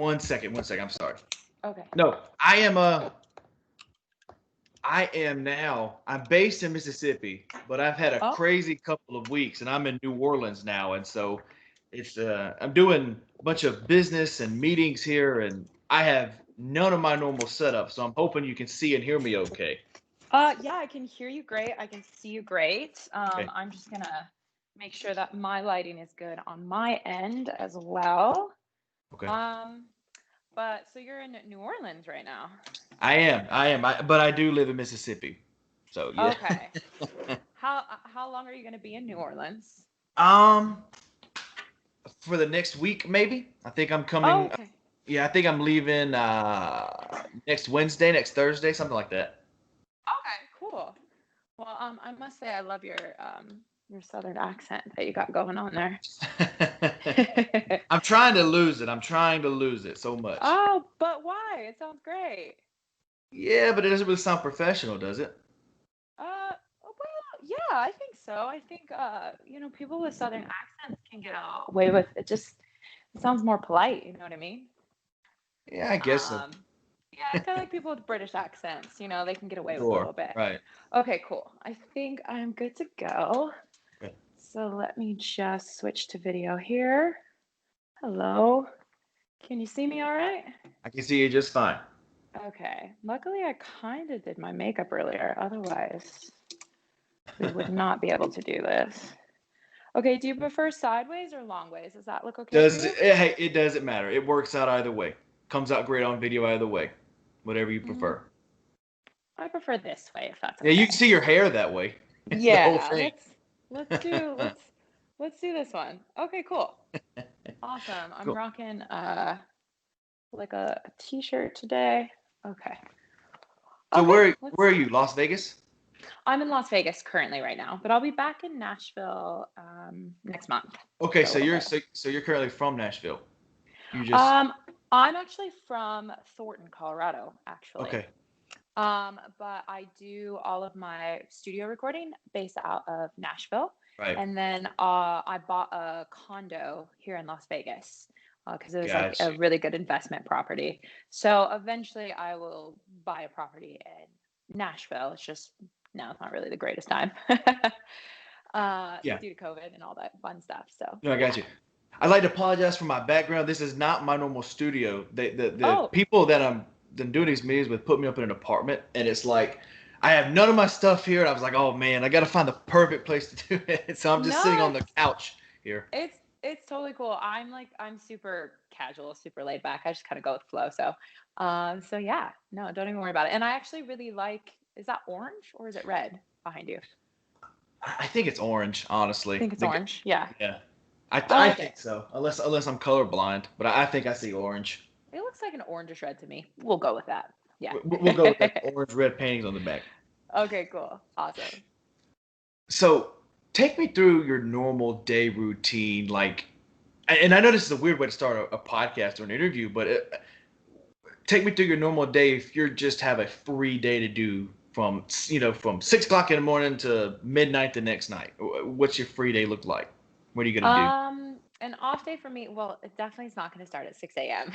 One second. I'm sorry. Okay. No, I'm based in Mississippi, but I've had a Oh, crazy couple of weeks and I'm in New Orleans now. And so I'm doing a bunch of business and meetings here and I have none of my normal setup. So I'm hoping you can see and hear me okay. yeah, I can hear you great. I can see you great. Okay. I'm just gonna make sure that my lighting is good on my end as well. Okay. Um, but so you're in New Orleans right now. But I do live in Mississippi. So yeah. Okay. How long are you gonna be in New Orleans? um, for the next week, maybe. I think I'm Oh, coming. okay. Yeah, I think I'm leaving next Wednesday, next Thursday, something like that. Okay, cool. Well, I must say I love your southern accent that you got going on there. I'm trying to lose it. I'm trying to lose it so much. Oh, but why? It sounds great. Yeah, but it doesn't really sound professional, does it? Well, yeah, I think so. I think people with southern accents can get away with it. Just it sounds more polite. You know what I mean? Yeah, I guess so. Um, yeah, I feel like people with British accents, they can get away with a Sure. little bit. Right. Okay, cool. I think I'm good to go. Okay. So let me just switch to video here. Hello. Can you see me all right? I can see you just fine. Okay. Luckily, I kind of did my makeup earlier. Otherwise, we would not be able to do this. Okay, do you prefer sideways or long ways? Does that look okay for you? Hey, it doesn't matter. It works out either way. Comes out great on video either way. Whatever you Mm, prefer. I prefer this way if that's Yeah, you can okay. see your hair that way. It's the whole Yeah, thing. let's do this one. Okay, cool. Awesome. I'm Cool. rocking like a t-shirt today. Okay. So Okay, where are you? Las Vegas? I'm in Las Vegas currently right now, but I'll be back in Nashville next month Okay, for a little bit. so you're currently from Nashville. You just Um, I'm actually from Thornton, Colorado, actually. okay. But I do all of my studio recording based out of Nashville. Right. And then I bought a condo here in Las Vegas because it was like Got a you. really good investment property. So eventually I will buy a property in Nashville. It's just now it's not really the greatest time Yeah. due to COVID and all that fun stuff. So No, I yeah. got you. I'd like to apologize for my background. This is not my normal studio. The Oh, people that I'm doing these meetings with put me up in an apartment, and it's like I have none of my stuff here. And I was like, oh man, I got to find the perfect place to do it. So I'm just sitting no, on the couch here. it's totally cool. I'm super casual, super laid back. I just kind of go with the flow. So yeah, no, don't even worry about it. And I actually really like, is that orange or is it red behind you? I think it's orange, I honestly. think it's orange. Yeah. Yeah, I I like it. think so. Unless I'm colorblind, but I think I see orange. It looks like an orangish red to me. We'll go with that. Yeah. We'll go with that orange red paintings on the back. Okay, cool. Awesome. So take me through your normal day routine, like, and I know this is a weird way to start a podcast or an interview, but take me through your normal day if you just have a free day to do from 6 o'clock in the morning to midnight the next night. What's your free day look like? What are you gonna do? An off day for me, well, it definitely is not going to start at 6 a.m.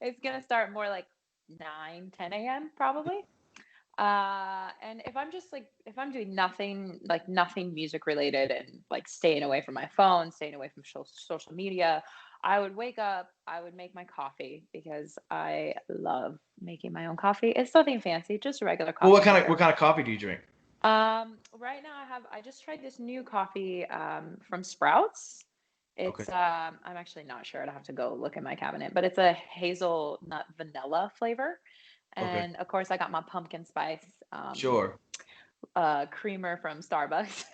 It's going to start more like 9, 10 a.m. probably. And if I'm doing nothing, like nothing music related and like staying away from my phone, staying away from social media, I would wake up, I would make my coffee because I love making my own coffee. It's nothing fancy, just regular Well, coffee maker. what kind of coffee do you drink? Right now I just tried this new coffee from Sprouts. Okay. I'm actually not sure. I'd have to go look in my cabinet, but it's a hazelnut vanilla flavor. Okay. And of course, I got my pumpkin spice Sure. creamer from Starbucks.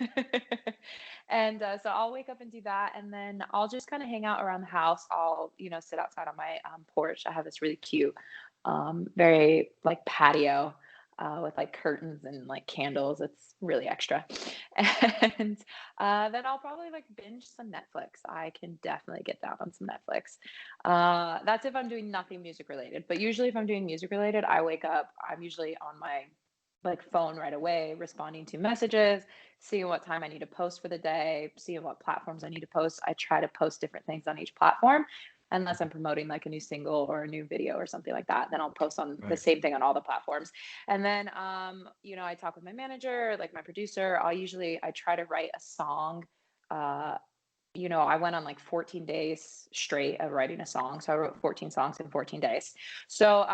And so I'll wake up and do that. And then I'll just kind of hang out around the house. I'll, sit outside on my porch. I have this really cute, very like patio with like curtains and like candles. It's really extra. And then I'll probably like binge some Netflix. I can definitely get down on some Netflix. That's if I'm doing nothing music related. But usually if I'm doing music related, I wake up, I'm usually on my like phone right away, responding to messages, seeing what time I need to post for the day, seeing what platforms I need to post. I try to post different things on each platform. unless I'm promoting like a new single or a new video or something like that. Then I'll post on the Right. same thing on all the platforms. And then, I talk with my manager, like my producer. I try to write a song. Uh, I went on like 14 days straight of writing a song. So I wrote 14 songs in 14 days. So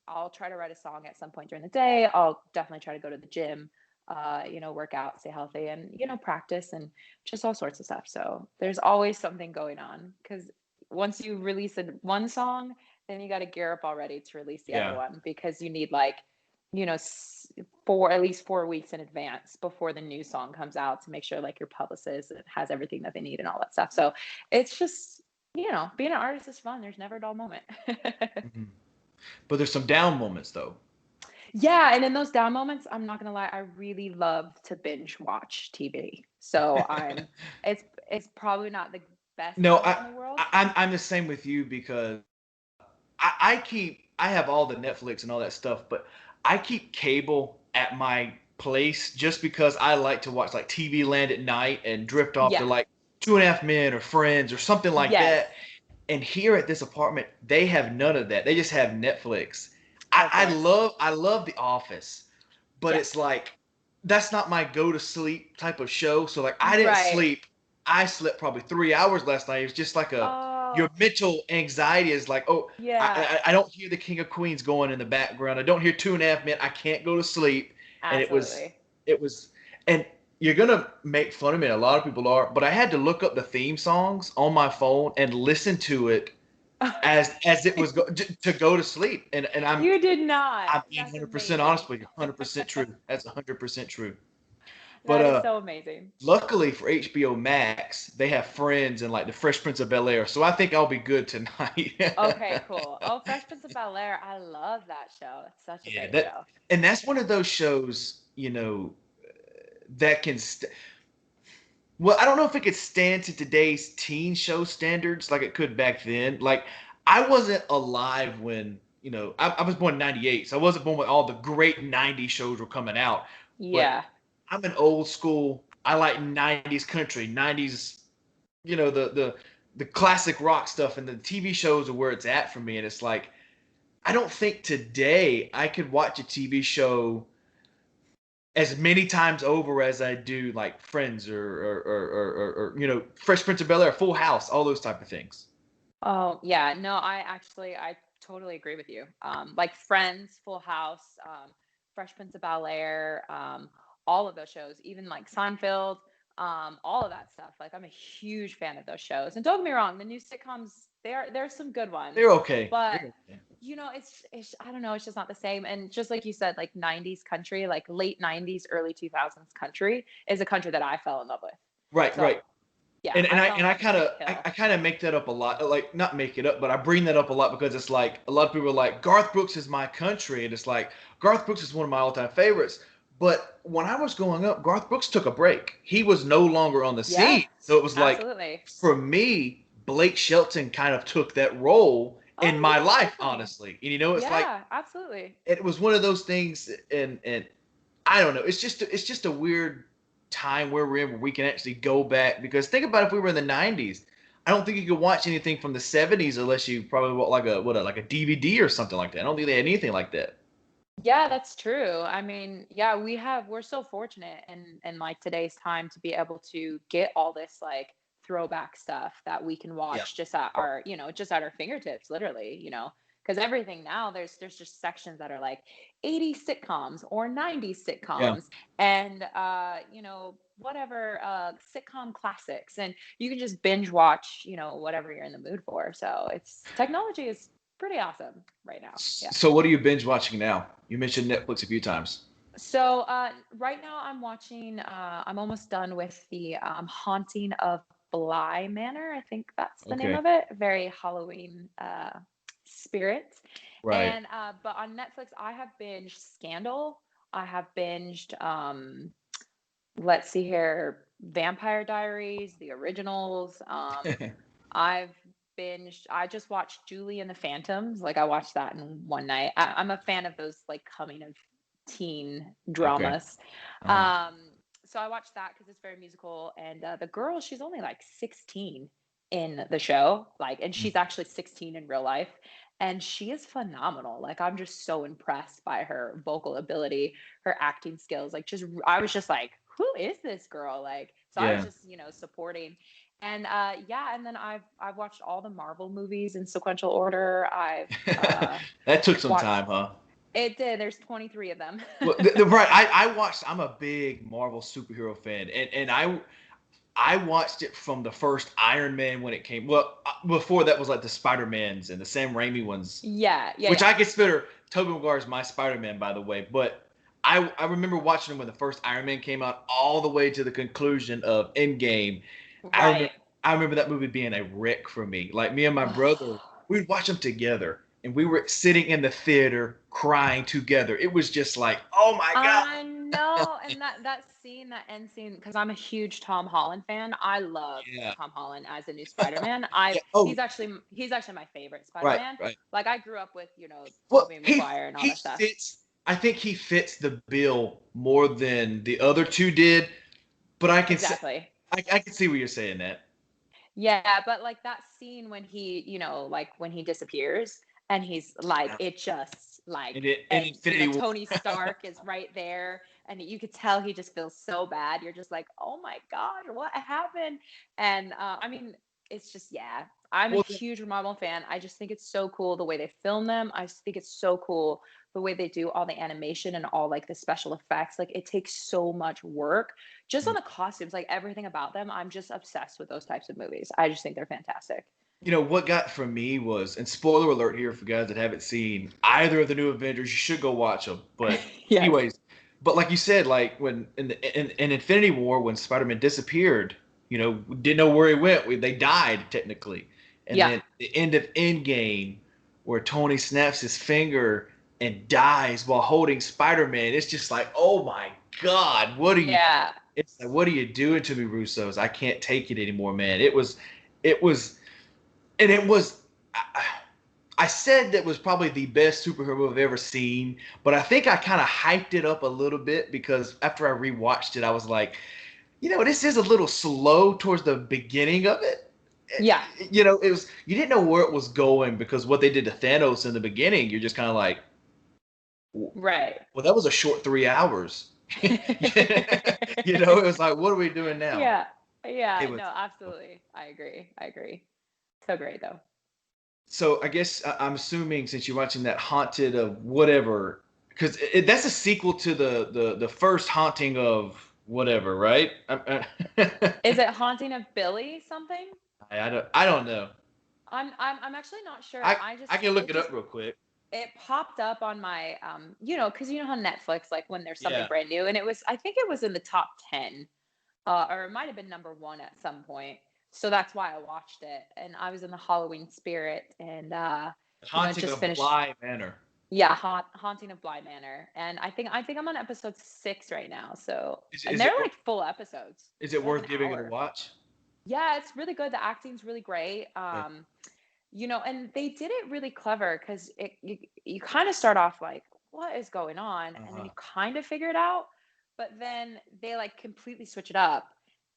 I'll try to write a song at some point during the day. I'll definitely try to go to the gym, work out, stay healthy, and, practice and just all sorts of stuff. So there's always something going on because once you release one song, then you got to gear up already to release the other Yeah. one because you need like, at least 4 weeks in advance before the new song comes out to make sure like your publicist has everything that they need and all that stuff. So it's just, being an artist is fun. There's never a dull moment. Hmm. But there's some down moments though. Yeah, and in those down moments, I'm not gonna lie, I really love to binge watch TV. So it's probably not the best No, habit in the world. I'm the same with you because I have all the Netflix and all that stuff, but I keep cable at my place just because I like to watch like TV Land at night and drift off to Yeah. like Two and a Half Men or Friends or something like Yes. that. And here at this apartment, they have none of that. They just have Netflix. Of course. I love The Office, but Yeah. it's like that's not my go to sleep type of show. So like I didn't Right. sleep. I slept probably 3 hours last night. It was just like your Oh, mental anxiety is like, oh, yeah, I don't hear the King of Queens going in the background. I don't hear Two and a Half Men. I can't go to sleep. And absolutely. it was, and you're gonna make fun of me. A lot of people are, but I had to look up the theme songs on my phone and listen to it as it was to go to sleep. And You did not. I'm being That's 100% honest amazing. with you. 100% true. That's 100% true. But That is so amazing. luckily for HBO Max, they have Friends and like the Fresh Prince of Bel-Air, so I think I'll be good tonight. Okay, cool. Oh, Fresh Prince of Bel-Air. I love that show. It's such a Yeah, great that show. and that's one of those shows, that can well, I don't know if it could stand to today's teen show standards like it could back then. Like I wasn't alive when, I was born in 98, so I wasn't born when all the great 90s shows were coming out. But Yeah. I'm an old school. I like 90s country, 90s, the classic rock stuff, and the TV shows are where it's at for me. And it's like I don't think today I could watch a TV show as many times over as I do like Friends or Fresh Prince of Bel-Air, Full House, all those type of things. Oh, yeah. No, I totally agree with you. Like Friends, Full House, Fresh Prince of Bel-Air, all of those shows, even like Seinfeld, all of that stuff. Like I'm a huge fan of those shows. And don't get me wrong, the new sitcoms, there's some good ones, They're okay. but They're okay. it's I don't know, it's just not the same. And just like you said, like 90s country, like late 90s, early 2000s country is a country that I fell in love with. Right, So, right. yeah, And I I fell in and I love with kind of Hank Hill. I kind of make that up a lot. Like not make it up, but I bring that up a lot because it's like a lot of people are like Garth Brooks is my country, and it's like Garth Brooks is one of my all-time favorites. But when I was growing up, Garth Brooks took a break. He was no longer on the Yeah, scene, so it was like absolutely. for me, Blake Shelton kind of took that role in Oh my yeah, life, definitely. honestly. And it's like Yeah, absolutely. it was one of those things, and I don't know. It's just a weird time where we're in where we can actually go back because think about if we were in the 90s. I don't think you could watch anything from the 70s unless you probably bought like a DVD or something like that. I don't think they had anything like that. Yeah, that's true. I mean, yeah, we're so fortunate in like today's time to be able to get all this like throwback stuff that we can Yeah. watch just at our fingertips, literally, because everything now there's just sections that are like 80s sitcoms or 90s Yeah. sitcoms and whatever sitcom classics and you can just binge watch, whatever you're in the mood for. So it's technology is pretty awesome right now. Yeah. So what are you binge watching now? You mentioned Netflix a few times. So right now I'm watching. I'm almost done with the Haunting of Bly Manor. I think that's the name Okay. of it. Very Halloween spirit. Right. And but on Netflix, I have binged Scandal. I have binged. Let's see here, Vampire Diaries, the originals. I've binged. I just watched Julie and the Phantoms. Like I watched that in one night. I'm a fan of those like coming of teen Okay. dramas. Uh, Um, so I watched that because it's very musical. And the girl, she's only like 16, in the show, like, and she's actually 16 in real life, and she is phenomenal. Like, I'm just so impressed by her vocal ability, her acting skills. Like, just I was just like, who is this girl? Like, so I was Yeah. just, supporting. And yeah, and then I've watched all the Marvel movies in sequential order. I've That took some watched time, huh? it did. There's 23 of them. Well, right. I watched. I'm a big Marvel superhero fan, and I watched it from the first Iron Man when it came. Well, before that was like the Spider Mans and the Sam Raimi ones, Yeah, yeah, which yeah. I consider Tobey Maguire is my Spider Man, by the way. But I remember watching him when the first Iron Man came out, all the way to the conclusion of Endgame. I Right. remember I remember that movie being a wreck for me. Like me and my brother, we'd watch them together, and we were sitting in the theater crying together. It was just like, oh my god. I know, and that scene, that end scene, because I'm a huge Tom Holland fan. I love Yeah. Tom Holland as a new Spider-Man. I Yeah. Oh, he's actually my favorite right, Spider-Man. right. Like, I grew up with, Well, Tobey Maguire and all he that stuff. fits. I think he fits the bill more than the other two did. But Exactly. I can see where you're saying that. Yeah, but like that scene when he, like when he disappears and he's like, Yeah. it just like, In and Infinity War. Tony Stark is right there and you could tell he just feels so bad. You're just like, oh my God, what happened? And I mean, it's just, yeah, I'm a Well, huge Marvel fan. I just think it's so cool the way they film them. I just think it's so cool the way they do all the animation and all like the special effects. Like, it takes so much work just on the costumes, like everything about them. I'm just obsessed with those types of movies. I just think they're fantastic. what got from me was, and spoiler alert here for guys that haven't seen either of the new Avengers, you should go watch them. But Yes. anyways, but like you said, like when in Infinity War, when Spider-Man disappeared, didn't know where he went. They died technically, and Yeah. then the end of Endgame, where Tony snaps his finger and dies while holding Spider-Man. It's just like, oh my God, what are you? Yeah. It's like, what are you doing to me, Russo's? I can't take it anymore, man. It was, and it was. I said that was probably the best superhero I've ever seen, but I think I kind of hyped it up a little bit because after I rewatched it, I was like, this is a little slow towards the beginning of it. Yeah. It was, you didn't know where it was going because what they did to Thanos in the beginning, you're just kind of like, Right. well, that was a short 3 hours. It was like, what are we doing now? Yeah. Yeah. It was. No, absolutely. I agree. I agree. So great though. So I guess I'm assuming since you're watching that Haunted of whatever, because that's a sequel to the first Haunting of whatever, right? Is it Haunting of Billy something? I don't know. I'm actually not sure. I can look it up real quick. It popped up on my because you know how Netflix, like when there's something Yeah. brand new, and I think it was in the top 10, or it might have been number one at some point. So that's why I watched it, and I was in the Halloween spirit, and it Haunting just of finished. Bly Manor. Yeah, Haunting of Bly Manor, and I think I'm on episode 6 right now. So, Is, and is it they're like full episodes. is it They're like worth an giving it a hour. watch? Yeah, it's really good. The acting's really great. Okay. And they did it really clever because you kind of start off like, what is going on? And then Uh-huh. you kind of figure it out, but then they like completely switch it up.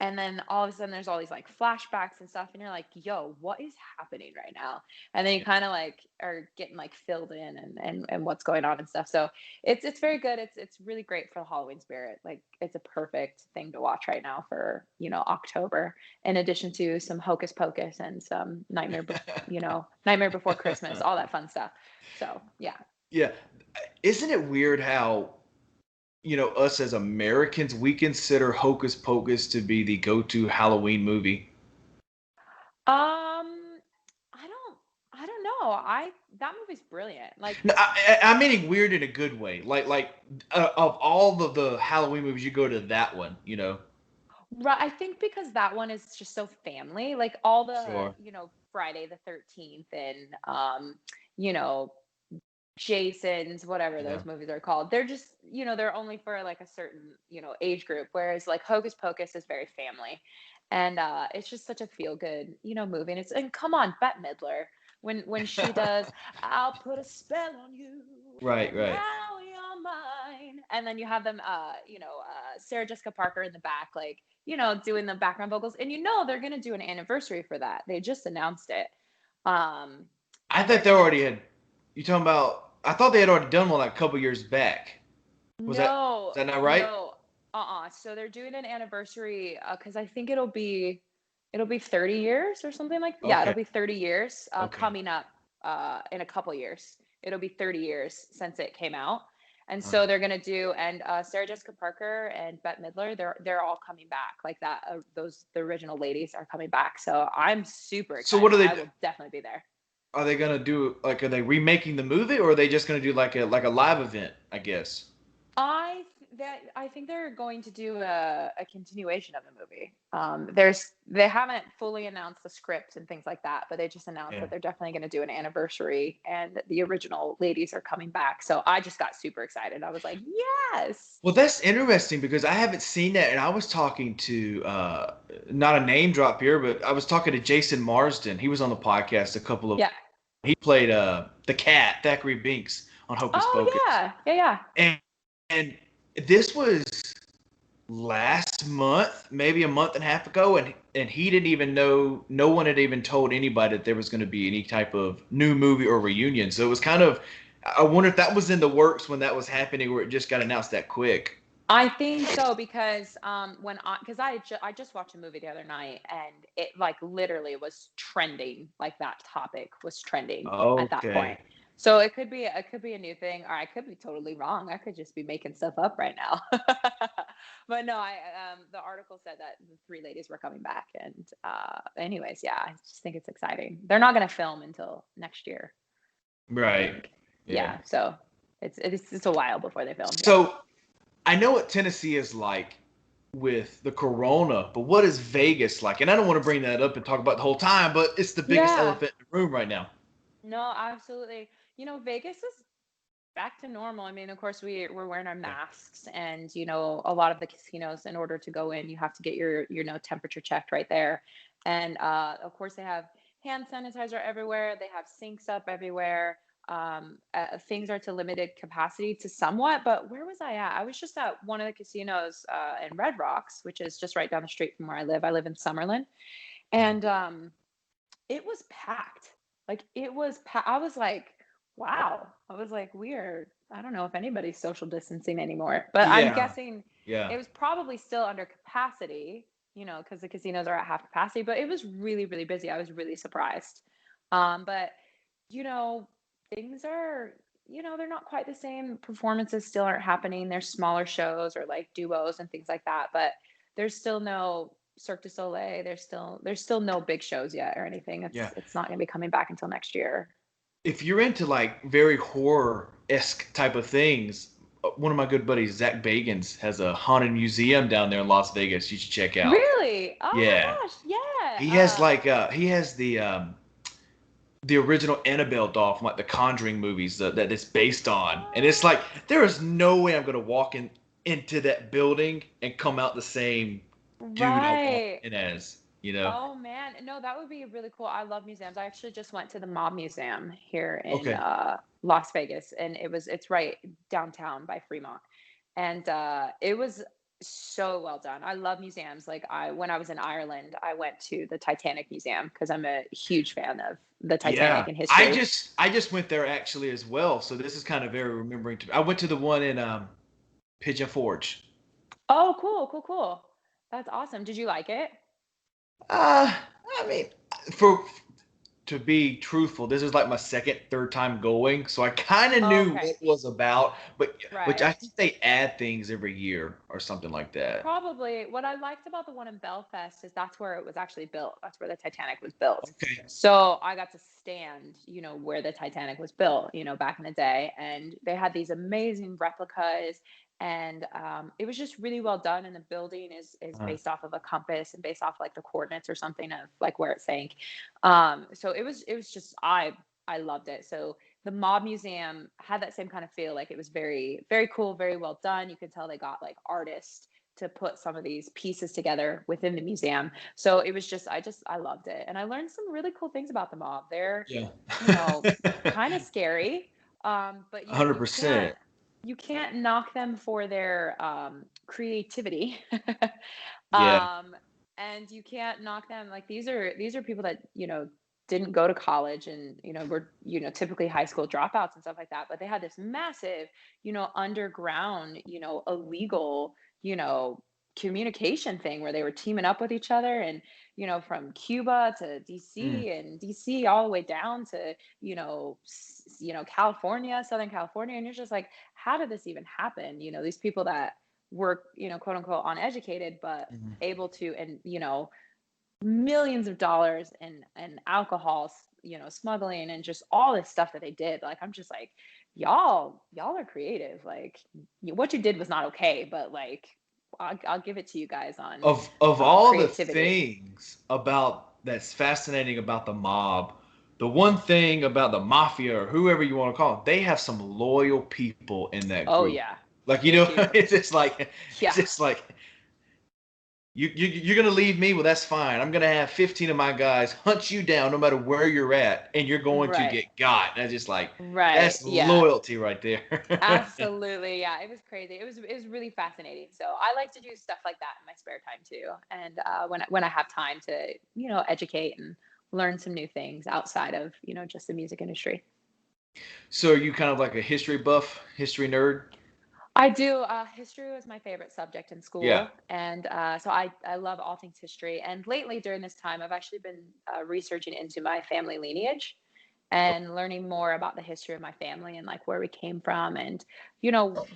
And then all of a sudden there's all these like flashbacks and stuff, and you're like, yo, what is happening right now? And then you Yeah. kind of like are getting like filled in and what's going on and stuff. So it's very good. It's really great for the Halloween spirit. Like, it's a perfect thing to watch right now for, October, in addition to some Hocus Pocus and some Nightmare Before Christmas, all that fun stuff. So yeah. Yeah. Isn't it weird how us as Americans, we consider Hocus Pocus to be the go-to Halloween movie? I don't know. That movie's brilliant. Like, No, I'm meaning weird in a good way. Like of all the Halloween movies, you go to that one. right, I think because that one is just so family. Like all the, Sure. Friday the 13th and you know, Jason's, whatever Yeah. those movies are called. They're just, they're only for like a certain, age group. Whereas like Hocus Pocus is very family. And it's just such a feel good, movie. And come on, Bette Midler. When she does, I'll put a spell on you, Right. and Right. now you're mine. And then you have them Sarah Jessica Parker in the back, like doing the background vocals, and they're gonna do an anniversary for that. They just announced it. I And thought they're they gonna already had. You talking about? I thought they had already done one like a couple years back. Was that is no, that not right? no, so they're doing an anniversary, because I think it'll be 30 years or something like that. Yeah, it'll Okay. be 30 years Okay. coming up in a couple years. It'll be 30 years since it came out. And Uh, so they're gonna do, and Sarah Jessica Parker and Bette Midler, they're all coming back like that. The original ladies are coming back. So I'm super so what excited. are I they? will definitely be there. Are they gonna do like? Are they remaking the movie, or are they just gonna do like a live event? I guess. I think they're going to do a continuation of the movie. They haven't fully announced the script and things like that, but they just announced Yeah. that they're definitely going to do an anniversary, and the original ladies are coming back. So I just got super excited. I was like, yes. Well, that's interesting because I haven't seen that, and I was talking to not a name drop here, but I was talking to Jason Marsden. He was on the podcast a couple of. Yeah. He played the cat Thackeray Binks on Hocus Oh Pocus, yeah. Yeah, yeah. and this was last month, maybe a month and a half ago, and he didn't even know. No one had even told anybody that there was going to be any type of new movie or reunion. So it was kind of. I wonder if that was in the works when that was happening, or it just got announced that quick. I think so because I just watched a movie the other night, and it like literally was trending, like that topic was trending at that Okay. point. So it could be a new thing, or I could be totally wrong. I could just be making stuff up right now. But no, I the article said that the three ladies were coming back, and anyways, yeah, I just think it's exciting. They're not going to film until next year, I Right. think. Yeah. Yeah, so it's a while before they film. Yeah. So I know what Tennessee is like with the corona, but what is Vegas like? And I don't want to bring that up and talk about the whole time, but it's the biggest Yeah. elephant in the room right now. No, absolutely. Vegas is back to normal. I mean, of course, we're wearing our Yeah. masks, and a lot of the casinos, in order to go in, you have to get your temperature checked right there, and of course, they have hand sanitizer everywhere. They have sinks up everywhere. Things are to limited capacity to somewhat, but where was I at? I was just at one of the casinos in Red Rocks, which is just right down the street from where I live. I live in Summerlin, and it was packed. Like it was I was like, wow. I was like, I don't know if anybody's social distancing anymore. But I'm Yeah. guessing Yeah. it was probably still under capacity, because the casinos are at half capacity, but it was really, really busy. I was really surprised. But you know, things are, they're not quite the same. Performances still aren't happening. There's smaller shows or like duos and things like that, but there's still no Cirque du Soleil. There's still no big shows yet or anything. Yeah. It's not going to be coming back until next year. If you're into like very horror-esque type of things, one of my good buddies, Zach Bagans, has a haunted museum down there in Las Vegas you should check out. Really? Oh Yeah. my gosh, yeah. He has he has the original Annabelle doll from like the Conjuring movies that it's based on, and it's like there is no way I'm gonna walk into that building and come out the same dude I walked Right. in as, you know? Oh man, no, that would be really cool. I love museums. I actually just went to the Mob Museum here in Okay. Las Vegas, and it's right downtown by Fremont, and it was so well done. I love museums. Like when I was in Ireland, I went to the Titanic Museum because I'm a huge fan of the Titanic Yeah. and I history. just I just went there actually as well, so this is kind of very remembering to me. I went to the one in Pigeon Forge. Oh, cool, cool, cool. That's awesome. Did you like it? Uh, I mean, for to be truthful, this is like my second, third time going, so I kind of Oh, knew what okay. it was about, but which I Right. think they add things every year or something like that. Probably. What I liked about the one in Belfast is that's where it was actually built. That's where the Titanic was built. Okay. So I got to stand, where the Titanic was built, back in the day. And they had these amazing replicas. And it was just really well done. And the building is Uh, based off of a compass and based off like the coordinates or something of like where it sank. So it was just I loved it. So the Mob Museum had that same kind of feel. Like it was very, very cool, very well done. You could tell they got like artists to put some of these pieces together within the museum. So it was I loved it. And I learned some really cool things about the mob. They're, yeah. you know, kind of scary. But you can't 100%. knock them for their creativity. Yeah. And you can't knock them. Like these are people that, didn't go to college and, were, typically high school dropouts and stuff like that. But they had this massive, underground, illegal, you know, communication thing where they were teaming up with each other and, from Cuba to Mm. DC and DC all the way down to, California, Southern California. And you're just like, how did this even happen? These people that were, quote unquote uneducated, but Mhm. able to, and, millions of dollars in alcohol, smuggling and just all this stuff that they did. Like, I'm just like, y'all are creative. Like, what you did was not okay, but like, I'll give it to you guys on Of all the creativity. things about that's fascinating about the mob, the one thing about the mafia or whoever you want to call it, they have some loyal people in that Oh group. yeah, Like, they do. it's Yeah, just like you're gonna leave me. Well, that's fine. I'm gonna have 15 of my guys hunt you down no matter where you're at, and you're going to right, get got. And I just like right, that's yeah. loyalty right there. Absolutely. Yeah, it was crazy. It was really fascinating. So I like to do stuff like that in my spare time too. And when I have time to, educate and learn some new things outside of, just the music industry. So are you kind of like a history buff, history nerd? I do. History was my favorite subject in Yeah. school, and so I love all things history. And lately, during this time, I've actually been researching into my family lineage and learning more about the history of my family and like where we came from, and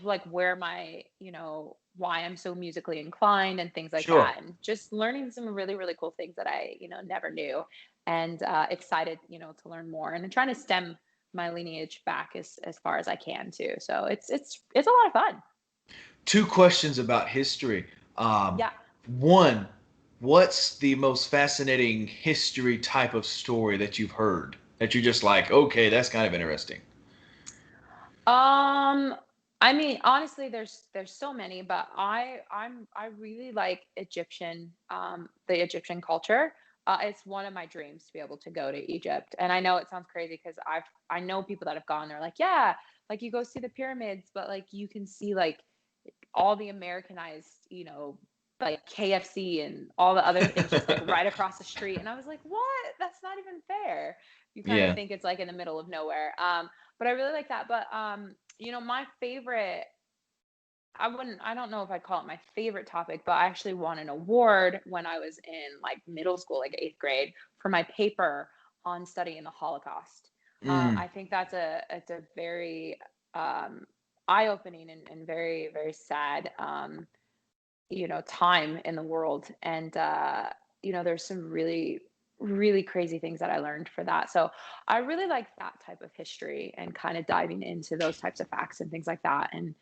like where my why I'm so musically inclined and things like Sure. that, and just learning some really really cool things that I never knew, and excited to learn more and trying to stem my lineage back as far as I can too. So it's a lot of fun. Two questions about history. Yeah. One, what's the most fascinating history type of story that you've heard that you're just like, okay, that's kind of interesting? Um, I mean, honestly, there's so many, but I really like the Egyptian culture. It's one of my dreams to be able to go to Egypt. And I know it sounds crazy because I know people that have gone. They're like, yeah, like you go see the pyramids, but like you can see like all the Americanized, like KFC and all the other things just like right across the street. And I was like, what? That's not even fair. You kind of Yeah. think it's like in the middle of nowhere. But I really like that. But my favorite, I don't know if I'd call it my favorite topic, but I actually won an award when I was in like middle school, like eighth grade, for my paper on studying the Holocaust. Mm. I think it's a very eye-opening and very, very sad time in the world. And there's some really, really crazy things that I learned for that. So I really like that type of history and kind of diving into those types of facts and things like that. And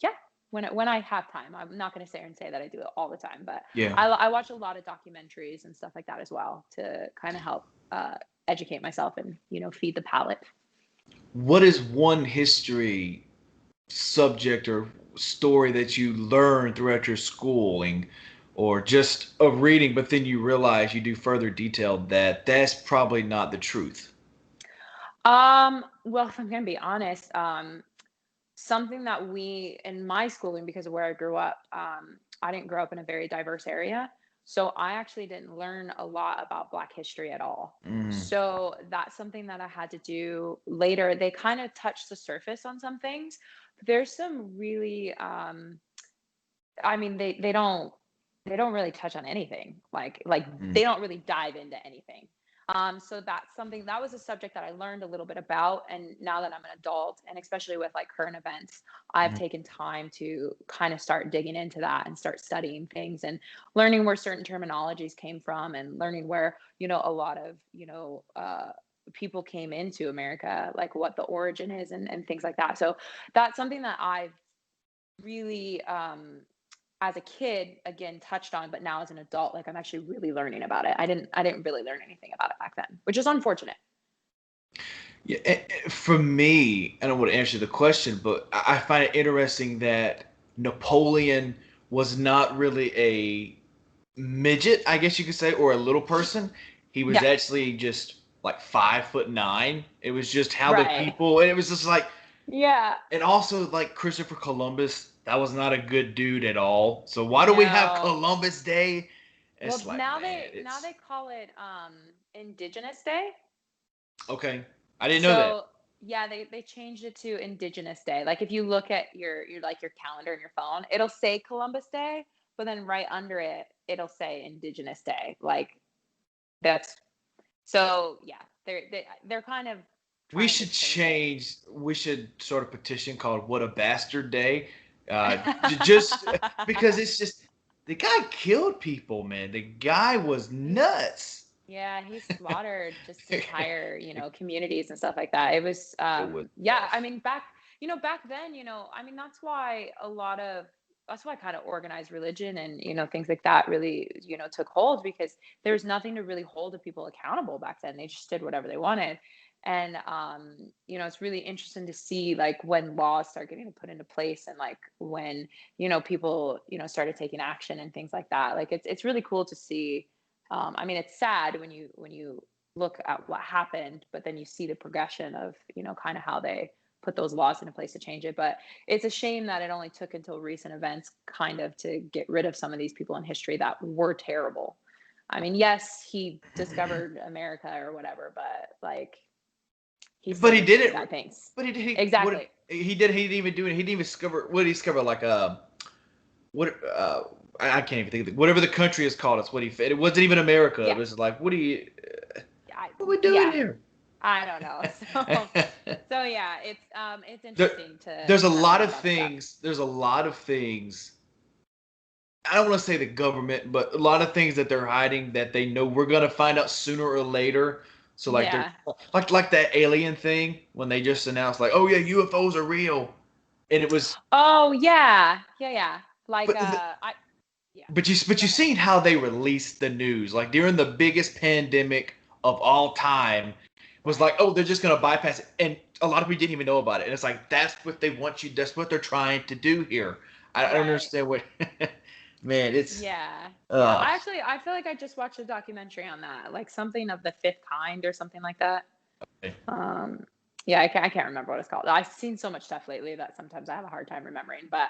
yeah, when I have time, I'm not going to sit here and say that I do it all the time, but Yeah. I watch a lot of documentaries and stuff like that as well to kind of help educate myself and feed the palate. What is one history subject or story that you learned throughout your schooling or just of reading, but then you realize you do further detail that that's probably not the truth? Well, if I'm going to be honest, something that we in my schooling, because of where I grew up, I didn't grow up in a very diverse area, so I actually didn't learn a lot about Black history at all. Mm. So that's something that I had to do later. They kind of touched the surface on some things, but there's some really I mean, they don't really touch on anything. Like Mm. they don't really dive into anything. So that's something that was a subject that I learned a little bit about. And now that I'm an adult, and especially with like current events, I've Mm. taken time to kind of start digging into that and start studying things and learning where certain terminologies came from and learning where, a lot of, people came into America, like what the origin is and things like that. So that's something that I've really as a kid again touched on, but now as an adult, like I'm actually really learning about it. I didn't really learn anything about it back then, which is unfortunate. Yeah, for me, I don't want to answer the question, but I find it interesting that Napoleon was not really a midget, I guess you could say, or a little person. He was Yeah. actually just like 5'9". It was just how the Right. people, and it was just like Yeah. And also, like Christopher Columbus, that was not a good dude at all. So why do we have No. Columbus Day? Well, It's like, now man, they call it Indigenous Day. okay. I didn't know that. So yeah, they changed it to Indigenous Day. Like if you look at your like your calendar in your phone, it'll say Columbus Day, but then right under it, it'll say Indigenous Day. Like that's so yeah, they're kind of trying to change it. We should sort of petition called "What a Bastard Day," just because it's just the guy killed people, man. The guy was He's nuts. Yeah, he slaughtered just entire, communities and stuff like that. It was, It was yeah, I rough. mean, back then, I mean, that's why kind of organized religion and, things like that really, took hold because there was nothing to really hold the people accountable back then. They just did whatever they wanted. And, it's really interesting to see like when laws start getting put into place and like when, people, started taking action and things like that. Like it's really cool to see. I mean, it's sad when you look at what happened, but then you see the progression of kind of how they put those laws into place to change it. But it's a shame that it only took until recent events kind of to get rid of some of these people in history that were terrible. I mean, yes, he discovered America or whatever, but like he But still he did some did really it. bad things. But he did. What Exactly. he did. He didn't even do it. He didn't even discover. What did he discover? Like what? I can't even think of whatever the country is called. It's what he. It wasn't even America. It Yeah. was like, what do you? I, What are we doing yeah. here? I don't know. So yeah, it's there, interesting to there's a kind of lot learn of about stuff. things. There's a lot of things. I don't want to say the government, but a lot of things that they're hiding that they know we're gonna find out sooner or later. So like they're Yeah. like that alien thing when they just announced like, oh yeah, UFOs are real, and it was. Oh yeah, yeah, yeah. Like But I yeah. but Go you ahead. seen how they released the news like during the biggest pandemic of all time was like, Right. oh, they're just gonna bypass it, and a lot of people didn't even know about it, and it's like that's what they want you. That's what they're trying to do here. I don't Right. understand what. Man, it's Yeah. Yeah. uh I feel like I just watched a documentary on that, like something of the fifth kind or something like that. Um, yeah, I can't remember what it's called. I've seen so much stuff lately that sometimes I have a hard time remembering. But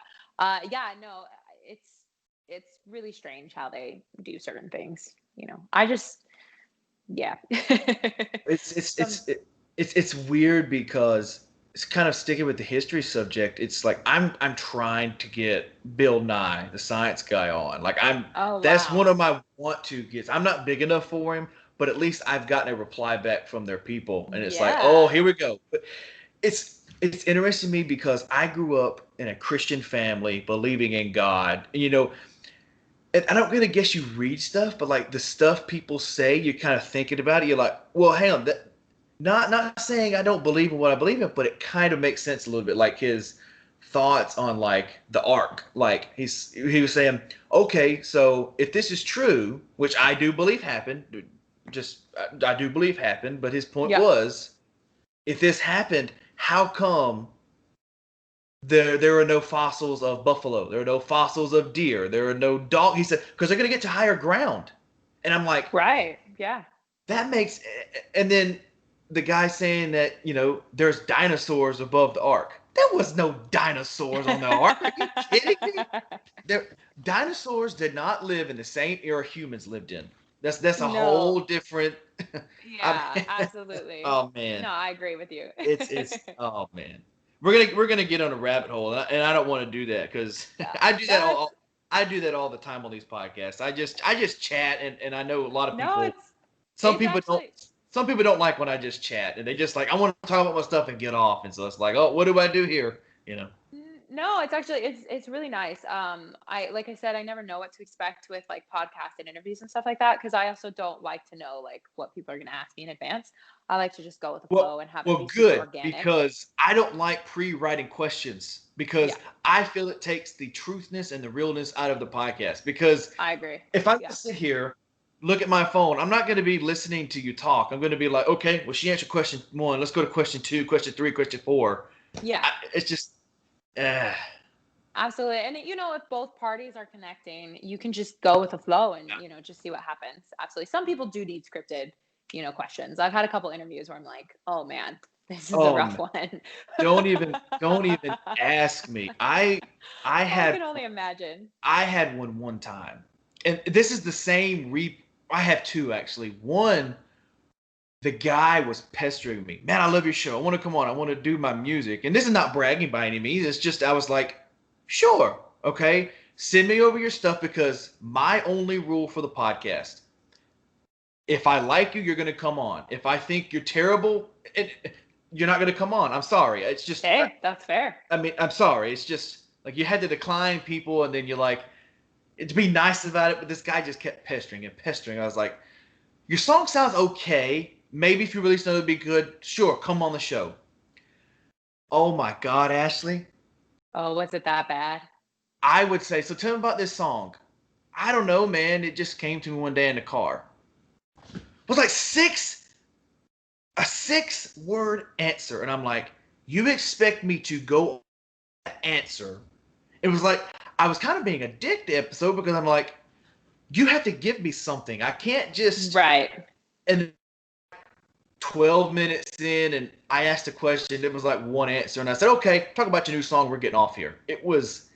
yeah, no, it's really strange how they do certain things. I just yeah. it's it's Some it's it, it's weird because it's kind of sticking with the history subject. It's like I'm trying to get Bill Nye, the science guy, on. Like Oh that's wow. one of my want to gets. I'm not big enough for him, but at least I've gotten a reply back from their people, and it's like, oh, Yeah. here we go. But it's interesting to me because I grew up in a Christian family, believing in God. And I don't really guess you read stuff, but like the stuff people say, you're kind of thinking about it. You're like, well, hang on, not saying I don't believe in what I believe in, but it kind of makes sense a little bit. Like his thoughts on like the ark. Like he was saying, okay, so if this is true, which I do believe happened, just I do believe happened, but his point Yep. was, if this happened, how come there are no fossils of buffalo. There are no fossils of deer. There are no dog. He said because they're going to get to higher ground, and I'm like, Right. Yeah. that makes. And then the guy saying that there's dinosaurs above the ark. There was no dinosaurs on the ark. Are you kidding me? Dinosaurs did not live in the same era humans lived in. That's a whole No. different. I Yeah, mean, absolutely. oh man. No, I agree with you. It's oh man, we're gonna get on a rabbit hole, and I don't want to do that because Yeah. I do that That's all I do that all the time on these podcasts. I just chat, and I know a lot of no, people. Some it's people don't. actually Some people don't like when I just chat, and they just like I want to talk about my stuff and get off, and so it's like, oh, what do I do here? no, it's actually it's really nice. I like I said, I never know what to expect with like podcasts and interviews and stuff like that because I also don't like to know like what people are gonna ask me in advance. I like to just go with the Well, flow and have it well, be super good organic. because I don't like pre-writing questions because Yeah, I feel it takes the truthness and the realness out of the podcast. Because I agree. if I'm Yeah. gonna sit here, look at my phone, I'm not gonna be listening to you talk. I'm gonna be like, okay, well, she answered question one. Let's go to question two, question three, question four. Yeah. It's just, uh, Absolutely. And if both parties are connecting, you can just go with the flow and, just see what happens. Absolutely. Some people do need scripted, questions. I've had a couple interviews where I'm like, oh man, This is a Oh, rough man. one. Don't even ask me. I I had can only imagine. I had one time, and this is the same I have two actually. One, the guy was pestering me. Man, I love your show. I want to come on. I want to do my music. And this is not bragging by any means. It's just I was like, sure, okay. Send me over your stuff because my only rule for the podcast, if I like you, you're gonna come on. If I think you're terrible, you're not gonna come on. I'm sorry. It's just Hey, that's fair. I mean, I'm sorry. It's just like you had to decline people, and then you're like, to be nice about it, but this guy just kept pestering and pestering. I was like, your song sounds okay. Maybe if you release another, it'd be good. Sure, come on the show. Oh my God, Ashlie. Oh, was it that bad? I would say, so tell me about this song. I don't know, man. It just came to me one day in the car. It was like a 6-word answer. And I'm like, you expect me to go answer? It was like, I was kind of being a dick the episode because I'm like, you have to give me something. I can't just. Right. And 12 minutes in, and I asked a question. It was like one answer, and I said, "Okay, talk about your new song. We're getting off here." It was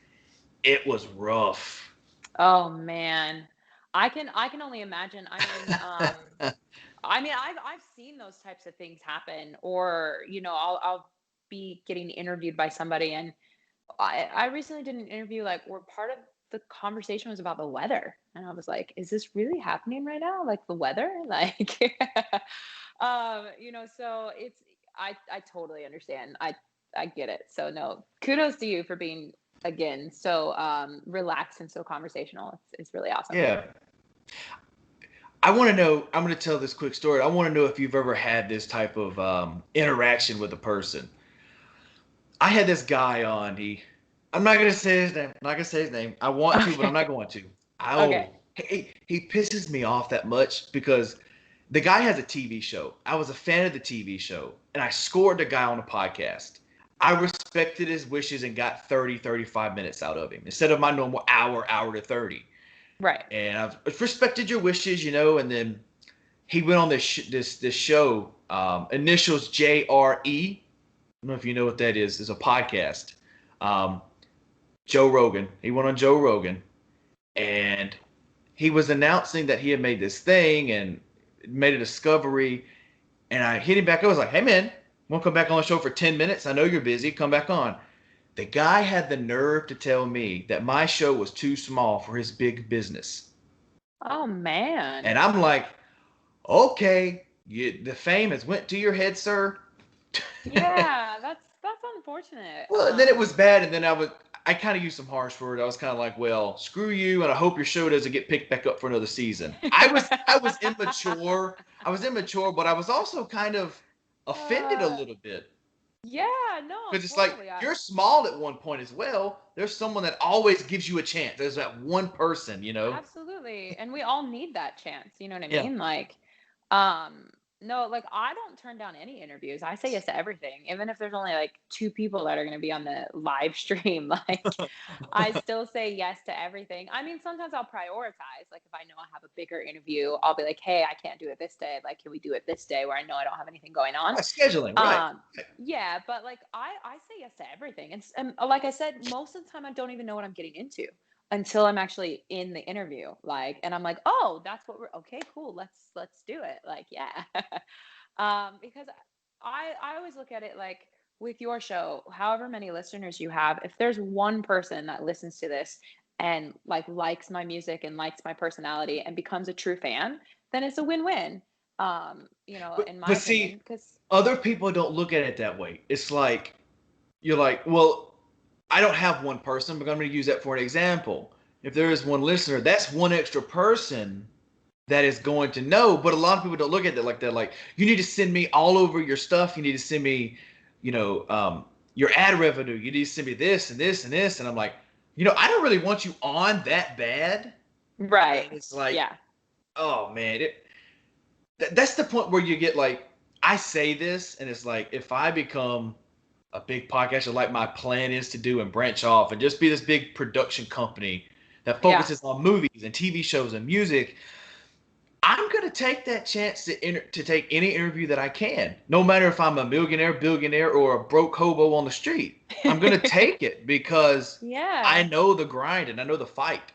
rough. Oh man. I can only imagine. I've seen those types of things happen, or I'll be getting interviewed by somebody, and I recently did an interview like where part of the conversation was about the weather, and I was like, is this really happening right now? Like the weather, like, so I totally understand. I get it. So no, kudos to you for being again so relaxed and so conversational. It's really awesome. Yeah. I want to know. I'm going to tell this quick story. I want to know if you've ever had this type of interaction with a person. I had this guy on. I'm not going to say his name. I'm not going to say his name. I want to, but I'm not Okay. going to. Okay. He pisses me off that much because the guy has a TV show. I was a fan of the TV show, and I scored the guy on a podcast. I respected his wishes and got 30, 35 minutes out of him instead of my normal hour to 30. Right. And I've respected your wishes, and then he went on this show, initials JRE. I don't know if you know what that is. It's a podcast. Um, Joe Rogan. He went on Joe Rogan, and he was announcing that he had made this thing and made a discovery. And I hit him back. I was like, "Hey man, want to come back on the show for 10 minutes? I know you're busy. Come back on." The guy had the nerve to tell me that my show was too small for his big business. Oh man. And I'm like, okay, the fame has went to your head, sir. Yeah, that's unfortunate. Well, and then it was bad, and then I kind of used some harsh words. I was kind of like, well, screw you, and I hope your show doesn't get picked back up for another season. I was immature. I was immature, but I was also kind of offended a uh, little bit. yeah, no, Because it's like totally. you're small at one point as well. There's someone that always gives you a chance. There's that one person. Absolutely. And we all need that chance. You know what I Yeah. mean? Like, um, no, like I don't turn down any interviews. I say yes to everything, even if there's only like two people that are going to be on the live stream. Like, I still say yes to everything. I mean, sometimes I'll prioritize. Like, if I know I have a bigger interview, I'll be like, hey, I can't do it this day. Like, can we do it this day where I know I don't have anything going on? Scheduling, right? Um, yeah, but like I say yes to everything. And like I said, most of the time I don't even know what I'm getting into until I'm actually in the interview. Like, and I'm like, oh, that's what we're okay, cool. Let's do it. Like, yeah. Because I always look at it like with your show, however many listeners you have, if there's one person that listens to this and like likes my music and likes my personality and becomes a true fan, then it's a win-win. In my But see, opinion, because other people don't look at it that way. It's like you're like, well, I don't have one person, but I'm going to use that for an example. If there is one listener, that's one extra person that is going to know. But a lot of people don't look at it like that. Like, you need to send me all over your stuff. You need to send me, your ad revenue. You need to send me this and this and this. And I'm like, I don't really want you on that bad. right. And it's like, Yeah. oh man, that's the point where you get like, I say this, and it's like, if I become a big podcaster, like my plan is to do, and branch off and just be this big production company that Yeah. focuses on movies and TV shows and music, I'm going going to take that chance to take any interview that I can, no matter if I'm a millionaire, billionaire, or a broke hobo on the street. I'm going to take it because I Yeah, know the grind and I know the fight.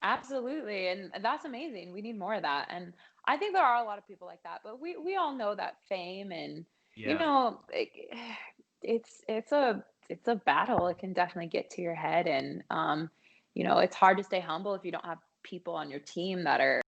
absolutely. And that's amazing. We need more of that. And I think there are a lot of people like that, but we all know that fame and, you Yeah. know, it's a battle. It can definitely get to your head. And, it's hard to stay humble if you don't have people on your team that are,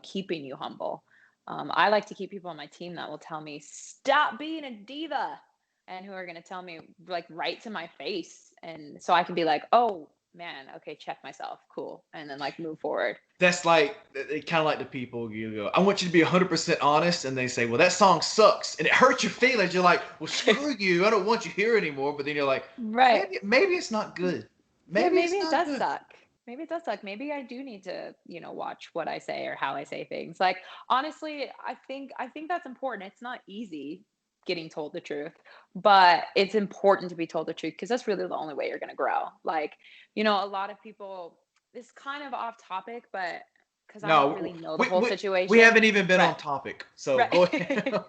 keeping you humble. I like to keep people on my team that will tell me, stop being a diva, and who are going to tell me like right to my face. And so I can be like, oh, man, okay, check myself, cool, and then like move forward. That's like, kind of like the people you go, I want you to be 100% honest. And they say, well, that song sucks. And it hurts your feelings. You're like, well, screw you. I don't want you here anymore. But then you're like, Right. maybe it's not good. Yeah, Maybe maybe it's it not does good. suck. Maybe it does suck. Maybe I do need to, watch what I say or how I say things. Like honestly, I think that's important. It's not easy getting told the truth, but it's important to be told the truth because that's really the only way you're going to grow. Like, a lot of people, this kind of off topic, but because I don't really No, know the we, whole we, we situation. haven't even been Right. on topic. So go ahead. Right.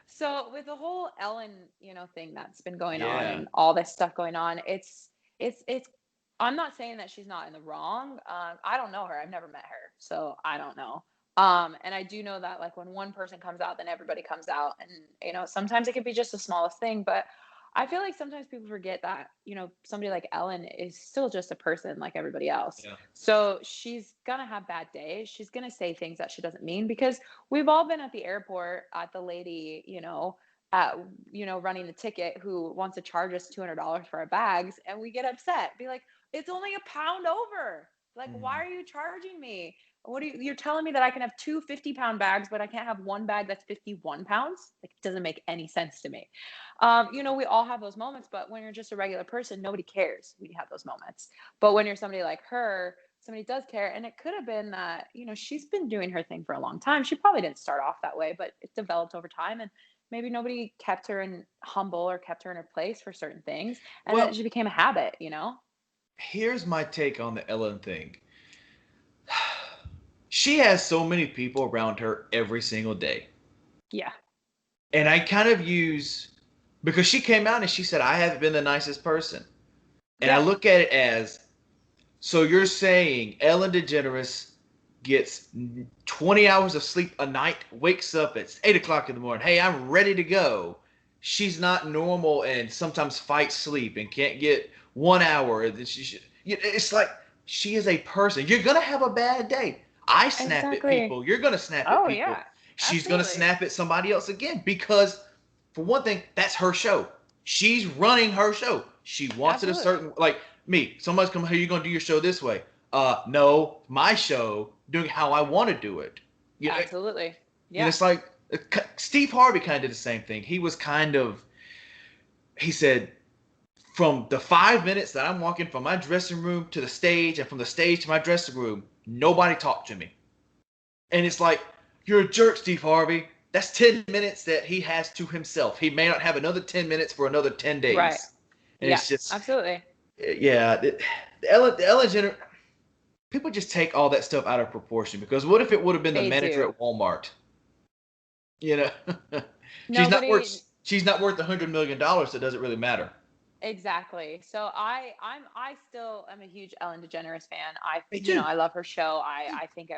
So with the whole Ellen, thing that's been going on Yeah. and all this stuff going on, it's I'm not saying that she's not in the wrong. I don't know her. I've never met her, so I don't know. And I do know that like when one person comes out, then everybody comes out, and sometimes it could be just the smallest thing, but I feel like sometimes people forget that somebody like Ellen is still just a person like everybody else. Yeah. So she's gonna have bad days. She's gonna say things that she doesn't mean because we've all been at the airport at the lady, at running the ticket who wants to charge us $200 for our bags, and we get upset. Be like, it's only a pound over. Like, why Mhm. are you charging me? What are you're telling me that I can have two 50-pound bags, but I can't have one bag that's 51 pounds? Like, it doesn't make any sense to me. We all have those moments, but when you're just a regular person, nobody cares when you have those moments. But when you're somebody like her, somebody does care. And it could have been that, she's been doing her thing for a long time. She probably didn't start off that way, but it developed over time. And maybe nobody kept her in humble or kept her in her place for certain things. And then it Well, just became a habit. here's my take on the Ellen thing. She has so many people around her every single day. Yeah. And I kind of use, because she came out and she said, I haven't been the nicest person. And I Yeah. look at it as, so you're saying Ellen DeGeneres gets 20 hours of sleep a night, wakes up at 8 o'clock in the morning. Hey, I'm ready to go. She's not normal and sometimes fights sleep and can't get 1 hour. It's like she is a person. You're going to have a bad day. I snap at Exactly. people. You're going to snap at Oh, people. yeah. She's going to Absolutely. snap at somebody else again because, for one thing, that's her show. She's running her show. She wants it a Absolutely. certain, like me. Somebody's coming, hey, you're going to do your show this way. No, my show, doing how I want to do it. You know, Absolutely. you know, Yeah. it's like Steve Harvey kind of did the same thing. He was kind of, he said, from the 5 minutes that I'm walking from my dressing room to the stage and from the stage to my dressing room, nobody talked to me. And it's like, you're a jerk, Steve Harvey. That's 10 minutes that he has to himself. He may not have another 10 minutes for another 10 Right. days. And Yeah. it's just, Absolutely. yeah, the Ellen Jenner, people just take all that stuff out of proportion because what if it would have been the They manager do. at Walmart? You know, she's not Nobody. worth she's not worth $100 million, so it doesn't really matter. Exactly. So I still am a huge Ellen DeGeneres fan. Me too. I love her show. I think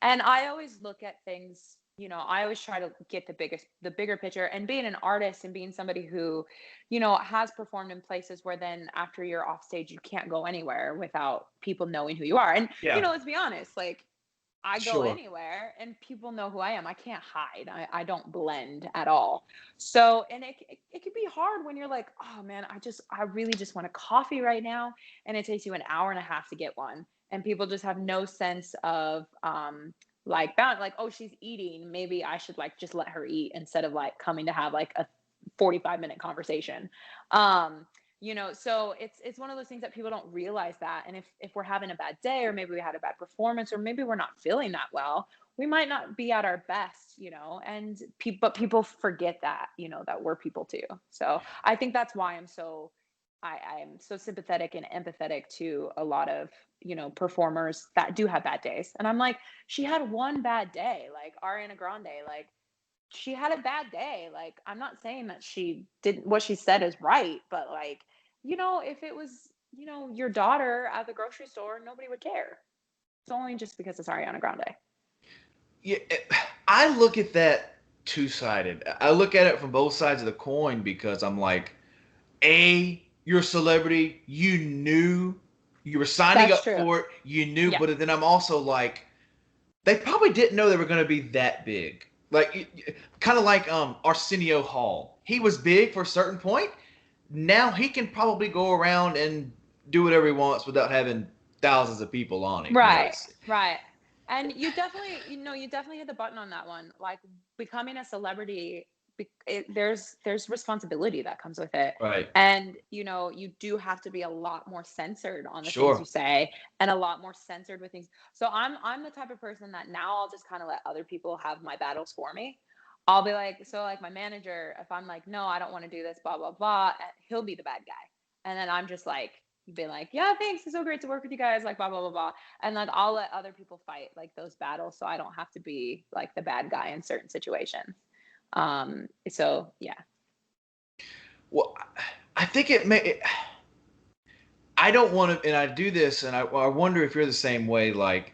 and I always look at things, I always try to get the bigger picture, and being an artist and being somebody who, has performed in places where then after you're off stage you can't go anywhere without people knowing who you are. And Yeah, let's be honest, like I go sure. anywhere and people know who I am. I can't hide. I don't blend at all. So, and it can be hard when you're like, oh man, I really just want a coffee right now. And it takes you an hour and a half to get one. And people just have no sense of, like bound, like, oh, she's eating. Maybe I should like just let her eat instead of like coming to have like a 45-minute conversation. Um, so it's one of those things that people don't realize that. And if we're having a bad day, or maybe we had a bad performance, or maybe we're not feeling that well, we might not be at our best, and but people forget that, that we're people too. So I think that's why I'm so I'm so sympathetic and empathetic to a lot of, performers that do have bad days. And I'm like, she had one bad day, like Ariana Grande, like she had a bad day. Like, I'm not saying that she did what she said is right, but like, if it was, your daughter at the grocery store, nobody would care. It's only just because it's Ariana Grande. Yeah, I look at that two-sided. I look at it from both sides of the coin because I'm like, you're a celebrity. You knew you were signing That's up true. for it. You knew, Yeah. but then I'm also like, they probably didn't know they were going to be that big. Like, kind of like Arsenio Hall. He was big for a certain point. Now he can probably go around and do whatever he wants without having thousands of people on him. Right. Right. And you definitely hit the button on that one. Like becoming a celebrity, there's responsibility that comes with it. Right. And you do have to be a lot more censored on the things you Sure. say, and a lot more censored with things. So I'm the type of person that now I'll just kind of let other people have my battles for me. I'll be like, so like my manager, if I'm like, no, I don't want to do this, blah blah blah, he'll be the bad guy, and then I'm just like, be like, yeah, thanks, it's so great to work with you guys, like blah blah blah blah, and like I'll let other people fight like those battles, so I don't have to be like the bad guy in certain situations. So yeah. Well, I think it may. I don't want to, and I do this, and I wonder if you're the same way. Like,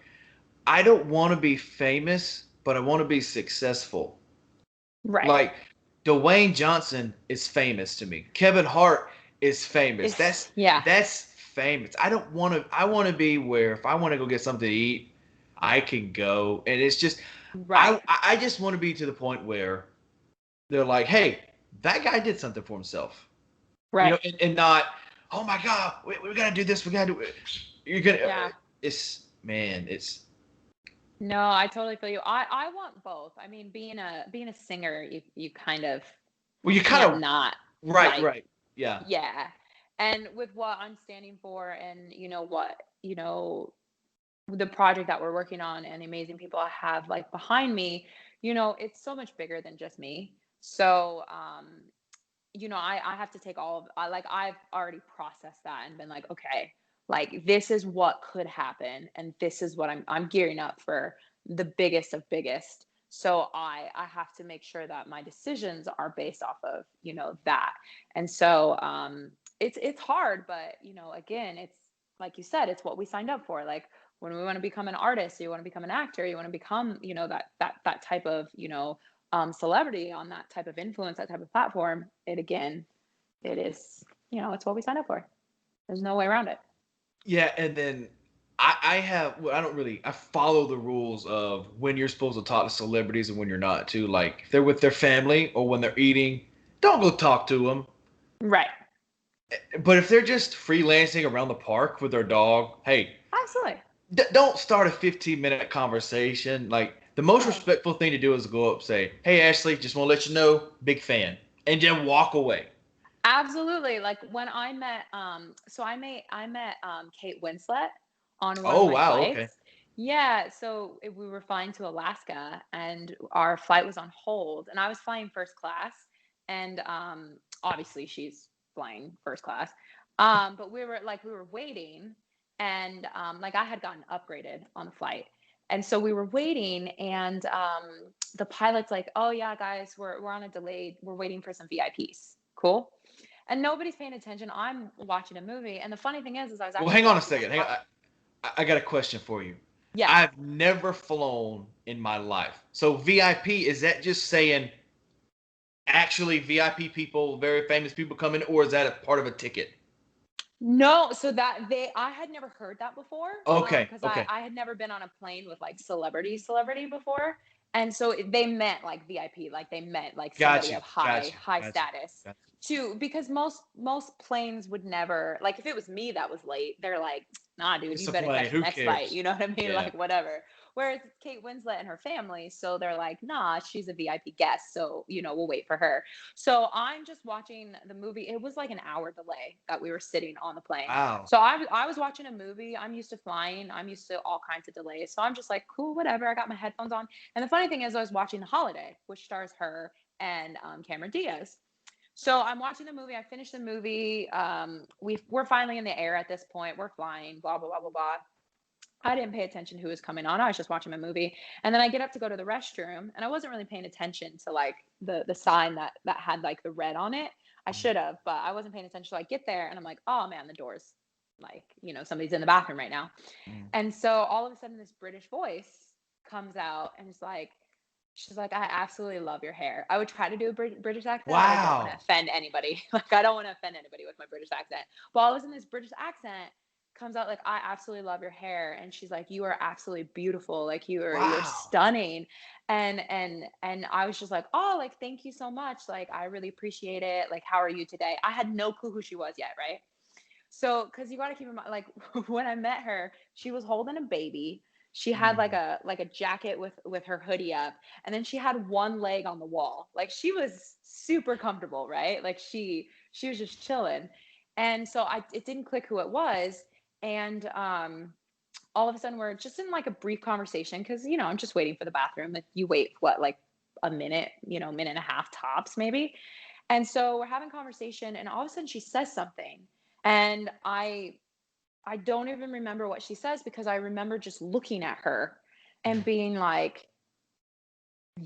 I don't want to be famous, but I want to be successful. Right. Like, Dwayne Johnson is famous to me. Kevin Hart is famous. It's yeah. That's famous. I don't want to. I want to be where if I want to go get something to eat, I can go, and it's just. Right. I just want to be to the point where they're like, hey, that guy did something for himself. Right. And not, oh my God, we gotta do this, we gotta do it. You're gonna, Yeah. it's man, it's. No, I totally feel you. I want both. I mean, being a singer, you kind of, Well, you you kind can't of, not, right, like, right, yeah, yeah. And with what I'm standing for, and the project that we're working on, and the amazing people I have like behind me, it's so much bigger than just me. So I have to take all of, like, I've already processed that and been like, okay, like this is what could happen, and this is what I'm gearing up for, the biggest of biggest. So I have to make sure that my decisions are based off of, that. And so it's hard, but again, it's like you said, it's what we signed up for. Like when we want to become an artist, you want to become an actor, you want to become, that type of, celebrity on that type of influence, that type of platform, it is, it's what we signed up for. There's no way around it. yeah. And then I have, well, I don't really, I follow the rules of when you're supposed to talk to celebrities and when you're not too. Like if they're with their family or when they're eating, don't go talk to them. Right. But if they're just freelancing around the park with their dog, hey, Absolutely. don't start a 15-minute conversation. Like the most No. respectful thing to do is go up, say, "Hey Ashley, just want to let you know, big fan," and then walk away. Absolutely. Like when I met, so I met Kate Winslet on one of Oh my wow, okay, flights. Yeah, so we were flying to Alaska, and our flight was on hold, and I was flying first class, and obviously she's flying first class. But we were waiting, and like I had gotten upgraded on the flight. And so we were waiting, and the pilot's like, "Oh yeah, guys, we're on a delayed. We're waiting for some VIPs." Cool. And nobody's paying attention. I'm watching a movie, and the funny thing is I was well actually hang on a watching second. a Hang on. I got a question for you. yeah. I've never flown in my life. So VIP, is that just saying actually VIP people, very famous people come in, or is that a part of a ticket? No, so I had never heard that before, Okay, because I okay, I had never been on a plane with like celebrity before, and so they meant like VIP, like they meant like got somebody you, of high got you, high got you, status. got Too, because most planes would never, like if it was me that was late, they're like, nah, you. dude, It's you a better plane. catch the Who next flight. cares? You know what I mean? Yeah. Like whatever. Whereas it's Kate Winslet and her family, so they're like, nah, she's a VIP guest, so we'll wait for her. So I'm just watching the movie. It was like an hour delay that we were sitting on the plane. Wow. So I was watching a movie. I'm used to flying. I'm used to all kinds of delays. So I'm just like, cool, whatever. I got my headphones on. And the funny thing is, I was watching The Holiday, which stars her and Cameron Diaz. So I'm watching the movie. I finished the movie. We're finally in the air at this point. We're flying. Blah blah blah blah blah. I didn't pay attention who was coming on. I was just watching my movie. And then I get up to go to the restroom, and I wasn't really paying attention to like the sign that had like the red on it. I should have, but I wasn't paying attention. So I get there and I'm like, oh man, the door's like, somebody's in the bathroom right now. Mm. And so all of a sudden this British voice comes out and it's like, she's like, I absolutely love your hair. I would try to do a British accent, but I don't want to Wow. offend anybody. Like, I don't want to offend anybody with my British accent. But all of a sudden, this British accent comes out like, I absolutely love your hair. And she's like, you are absolutely beautiful. Like, you're Wow. stunning. And I was just like, oh, like, thank you so much. Like, I really appreciate it. Like, how are you today? I had no clue who she was yet, right? So, because you got to keep in mind, like, when I met her, she was holding a baby. She had like Mm. a jacket with her hoodie up, and then she had one leg on the wall. Like, she was super comfortable, right? Like, she was just chilling. And so it didn't click who it was. And all of a sudden we're just in like a brief conversation because I'm just waiting for the bathroom. Like, you wait what, like a minute, minute and a half tops maybe. And so we're having conversation, and all of a sudden she says something, and I don't even remember what she says because I remember just looking at her and being like,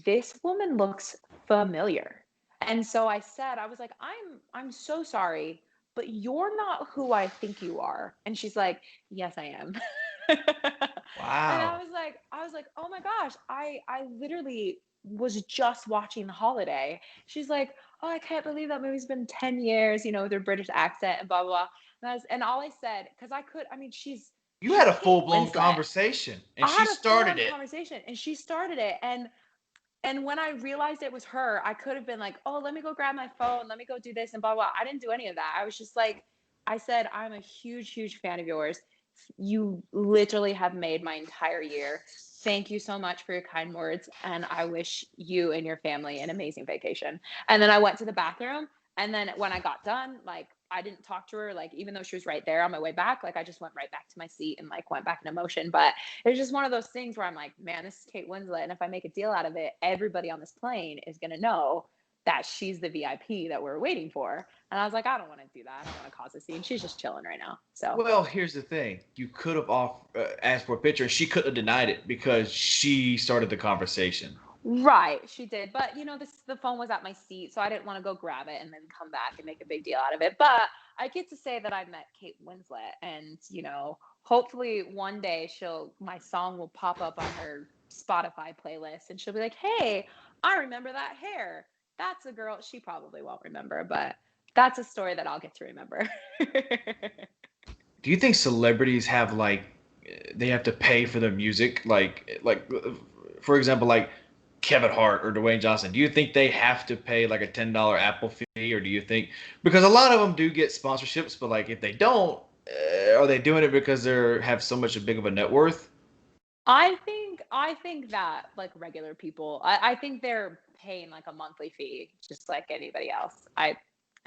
this woman looks familiar. And so I was like, I'm so sorry, but you're not who I think you are. And she's like, yes, I am. And Wow. I was like, oh my gosh, I literally was just watching The Holiday. She's like, oh, I can't believe that movie's been 10 years, with her British accent and blah blah blah. And all I said, because I mean, You had she's a Kate full-blown Winslet. conversation and I she had a started full-on it. conversation, and she started it. And when I realized it was her, I could have been like, oh, let me go grab my phone, let me go do this and blah blah. I didn't do any of that. I was just like, I said, I'm a huge fan of yours. You literally have made my entire year. Thank you so much for your kind words, and I wish you and your family an amazing vacation. And then I went to the bathroom, and then when I got done, like, I didn't talk to her, like, even though she was right there on my way back, like, I just went right back to my seat and like went back in emotion. But it's just one of those things where I'm like, man, this is Kate Winslet, and if I make a deal out of it, everybody on this plane is gonna know that she's the VIP that we're waiting for. And I was like, I don't want to do that. I don't want to cause a scene. She's just chilling right now. So Well, here's the thing. You could have asked for a picture and she couldn't have denied it because she started the conversation. right, she did. But the phone was at my seat, so I didn't want to go grab it and then come back and make a big deal out of it. But I get to say that I met Kate Winslet, and hopefully one day my song will pop up on her Spotify playlist, and she'll be like, "Hey, I remember that hair. That's a girl." She probably won't remember, but that's a story that I'll get to remember. Do you think celebrities have like they have to pay for their music like for example like Kevin Hart or Dwayne Johnson? Do you think they have to pay like a $10 Apple fee or do you think because a lot of them do get sponsorships but like if they don't are they doing it because they have so much big of a net worth? I think that like regular people, I think they're paying like a monthly fee, just like anybody else. I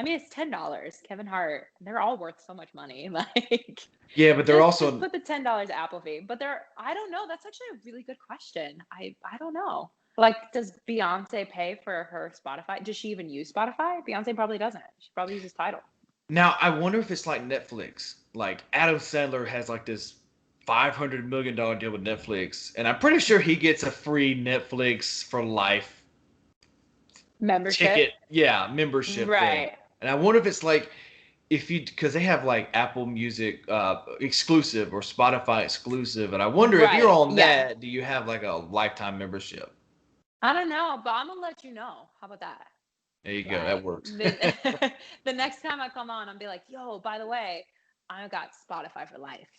mean, it's $10. Kevin Hart, they're all worth so much money. Like, Yeah, but they're just also put the $10 Apple fee. But I don't know. That's actually a really good question. I don't know. Like, does Beyonce pay for her Spotify? Does she even use Spotify? Beyonce probably doesn't. She probably uses Tidal. now I wonder if it's like Netflix. Like Adam Sandler has like this $500 million deal with Netflix, and I'm pretty sure he gets a free Netflix for life Membership. ticket, yeah, membership thing. Right. And I wonder if it's like if you because they have like Apple Music exclusive or Spotify exclusive, and I wonder if you're Right. on Yeah. that, do you have like a lifetime membership? I don't know, but I'm gonna let you know. How about that? There you go, that Like, works. the next time I come on, I'll be like, yo, by the way, I got Spotify for life.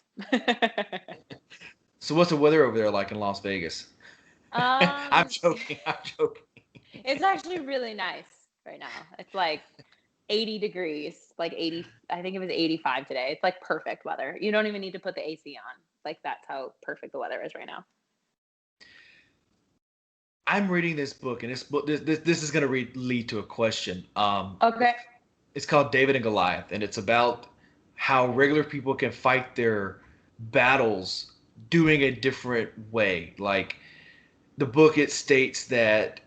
So what's the weather over there like in Las Vegas? I'm um, joking. I'm joking. it's actually really nice right now. It's like 80 degrees, like 80, I think it was 85 today. It's like perfect weather. You don't even need to put the AC on. Like, that's how perfect the weather is right now. I'm reading this book, and this is going to lead to a question. Okay. It's called David and Goliath, and it's about how regular people can fight their battles doing a different way. Like the book, it states that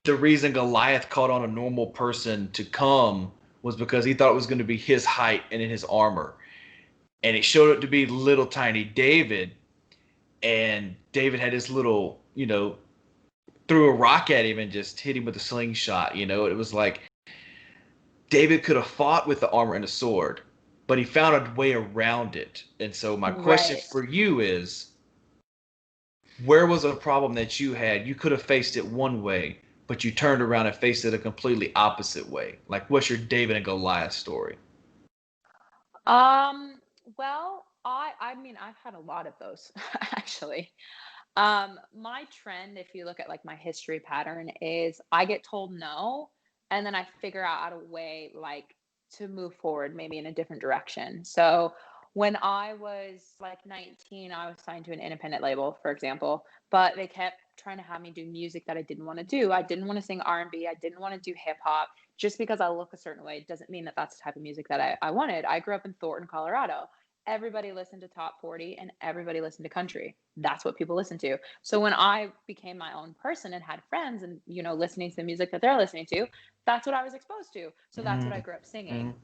the reason Goliath called on a normal person to come was because he thought it was going to be his height and in his armor. And it showed up to be little tiny David. And David had his little, threw a rock at him and just hit him with a slingshot. It was like David could have fought with the armor and a sword, but he found a way around it. And so my question Right. for you is, where was a problem that you had? You could have faced it one way, but you turned around and faced it a completely opposite way. Like, what's your David and Goliath story? Um, well, I mean, I've had a lot of those actually. My trend, if you look at like my history pattern, is I get told no, and then I figure out a way like to move forward, maybe in a different direction. So when I was like 19, I was signed to an independent label, for example, but they kept trying to have me do music that I didn't want to do. I didn't want to sing R&B. I didn't want to do hip hop. Just because I look a certain way doesn't mean that that's the type of music that I wanted. I grew up in Thornton, Colorado. Everybody listened to top 40 and everybody listened to country. That's what people listen to. So when I became my own person and had friends and, listening to the music that they're listening to, that's what I was exposed to. So that's what I grew up Mm-hmm. singing.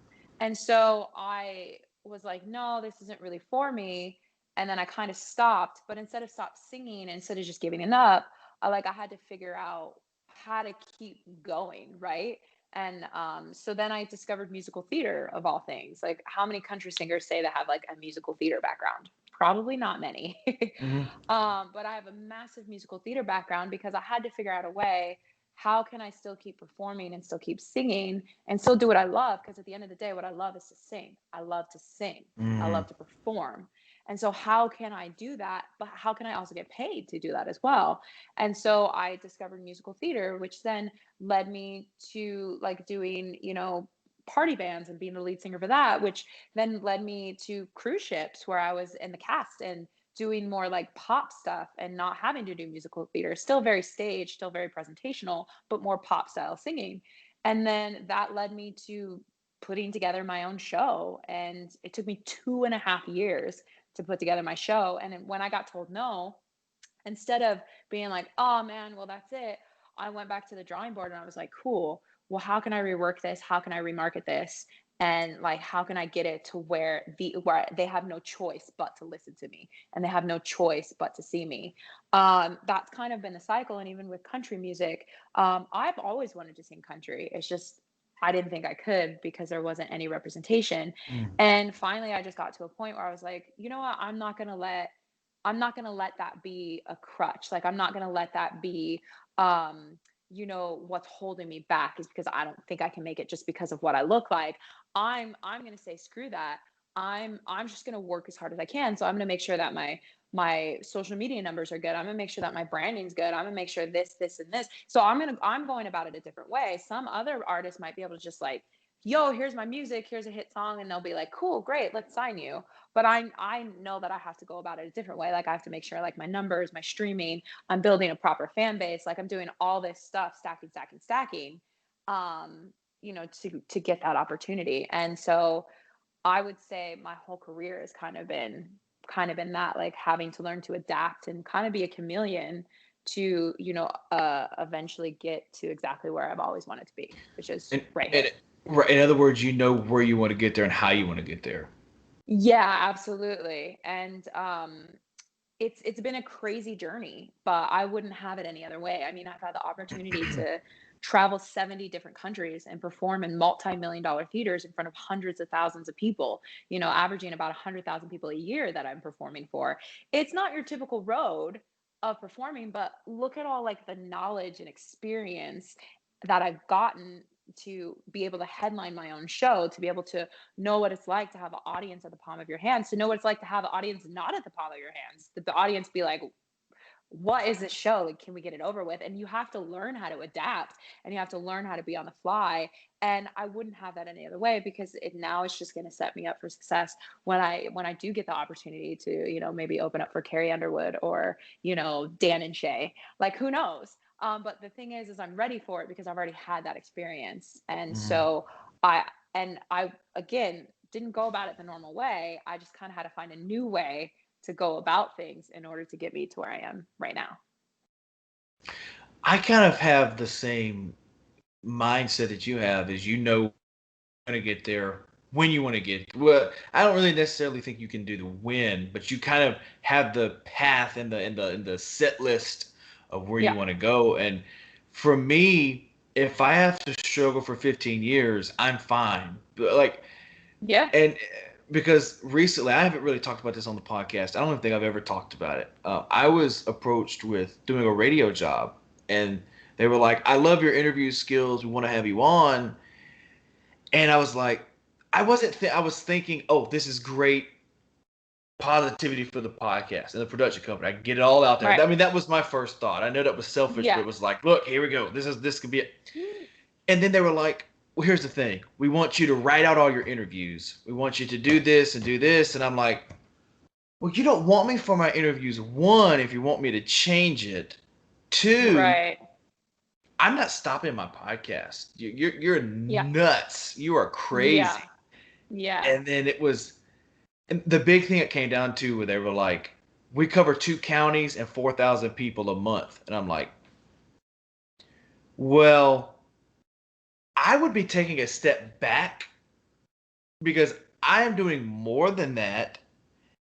And so I was like, no, this isn't really for me. And then I kind of stopped, but instead of stop singing, instead of just giving it up, I had to figure out how to keep going, right? And so then I discovered musical theater of all things. Like, how many country singers say they have like a musical theater background? Probably not many. Mm-hmm. But I have a massive musical theater background because I had to figure out a way, how can I still keep performing and still keep singing and still do what I love? Because at the end of the day, what I love is to sing. I love to sing. I Mm-hmm. love to perform. And so how can I do that? But how can I also get paid to do that as well? And so I discovered musical theater, which then led me to like doing, party bands and being the lead singer for that, which then led me to cruise ships where I was in the cast and doing more like pop stuff and not having to do musical theater. Still very stage, still very presentational, but more pop style singing. And then that led me to putting together my own show. And it took me 2.5 years to put together my show. And when I got told no, instead of being like, oh man, well, that's it, I went back to the drawing board and I was like, cool, well, how can I rework this? How can I remarket this? And like, how can I get it to where they have no choice but to listen to me and they have no choice but to see me? That's kind of been the cycle. And even with country music, I've always wanted to sing country. It's just, I didn't think I could because there wasn't any representation. And finally, I just got to a point where I was like, you know what? I'm not going to let that be a crutch. Like, I'm not going to let that be, what's holding me back is because I don't think I can make it just because of what I look like. I'm going to say, screw that. I'm just going to work as hard as I can. So I'm going to make sure that my social media numbers are good. I'm going to make sure that my branding's good. I'm going to make sure this, and this. So I'm going about it a different way. Some other artists might be able to just like, yo, here's my music, here's a hit song, and they'll be like, cool, great, let's sign you. But I know that I have to go about it a different way. Like, I have to make sure like my numbers, my streaming, I'm building a proper fan base. Like, I'm doing all this stuff, stacking, to get that opportunity. And so I would say my whole career has kind of been that, like, having to learn to adapt and kind of be a chameleon to, eventually get to exactly where I've always wanted to be, which is And, right here. and right, in other words, you know where you want to get there and how you want to get there. Yeah, absolutely. And it's been a crazy journey, but I wouldn't have it any other way. I mean, I've had the opportunity to travel 70 different countries and perform in multi-million dollar theaters in front of hundreds of thousands of people, averaging about 100,000 people a year that I'm performing for. It's not your typical road of performing, but look at all like the knowledge and experience that I've gotten to be able to headline my own show, to be able to know what it's like to have an audience at the palm of your hands, to know what it's like to have an audience not at the palm of your hands, that the audience be like, what is this show? Like, can we get it over with? And you have to learn how to adapt and you have to learn how to be on the fly. And I wouldn't have that any other way because now it's just going to set me up for success when I do get the opportunity to, maybe open up for Carrie Underwood or, Dan and Shay. Like, who knows? But the thing is I'm ready for it because I've already had that experience. And Mm-hmm. so I again didn't go about it the normal way. I just kind of had to find a new way to go about things in order to get me to where I am right now. I kind of have the same mindset that you have, is going to get there when you want to get. Well, I don't really necessarily think you can do the win, but you kind of have the path and the set list of where you Yeah. want to go. And for me, if I have to struggle for 15 years, I'm fine. But like, Yeah. and because recently I haven't really talked about this on the podcast. I don't even think I've ever talked about it. I was approached with doing a radio job, and they were like, "I love your interview skills. We want to have you on." And I was like, I wasn't. I was thinking, "Oh, this is great positivity for the podcast and the production company. I can get it all out there." Right. I mean, that was my first thought. I know that was selfish, but Yeah. it was like, "Look, here we go. This could be it." And then they were like, well, here's the thing. We want you to write out all your interviews. We want you to do this and do this. And I'm like, well, you don't want me for my interviews. One, if you want me to change it. Two, Right. I'm not stopping my podcast. You're Yeah. nuts. You are Yeah. crazy. Yeah. And then it was, and the big thing it came down to where they were like, we cover 2 counties and 4,000 people a month. And I'm like, well, I would be taking a step back because I am doing more than that.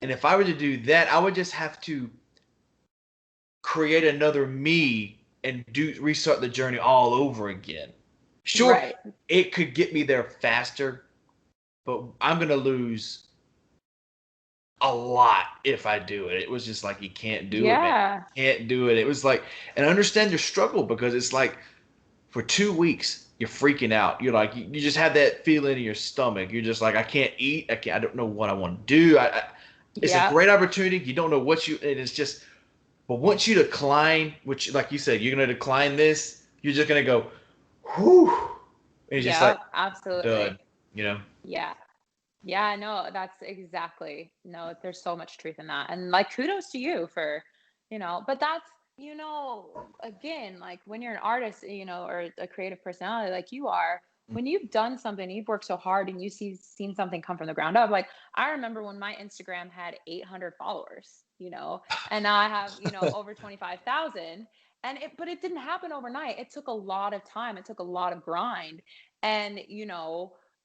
And if I were to do that, I would just have to create another me and restart the journey all over again. Sure, Right. it could get me there faster, but I'm gonna lose a lot if I do it. It was just like, you can't do it, man. Yeah. You can't do it. It was like, and I understand your struggle, because it's like for 2 weeks you're freaking out. You're like, you just have that feeling in your stomach. You're just like, I can't eat. I don't know what I want to do. It's a Yeah. great opportunity. You don't know what you, and it's just, but once you decline, which, like you said, you're going to decline this, you're just going to go, whew. And it's just like, Yeah. Absolutely. done, you know? Yeah. Yeah, no, that's exactly. No, there's so much truth in that. And like kudos to you for, but that's, again, like when you're an artist, or a creative personality like you are, when you've done something, you've worked so hard and seen something come from the ground up. Like I remember when my Instagram had 800 followers, and now I have, over 25,000. But it didn't happen overnight. It took a lot of time. It took a lot of grind. And,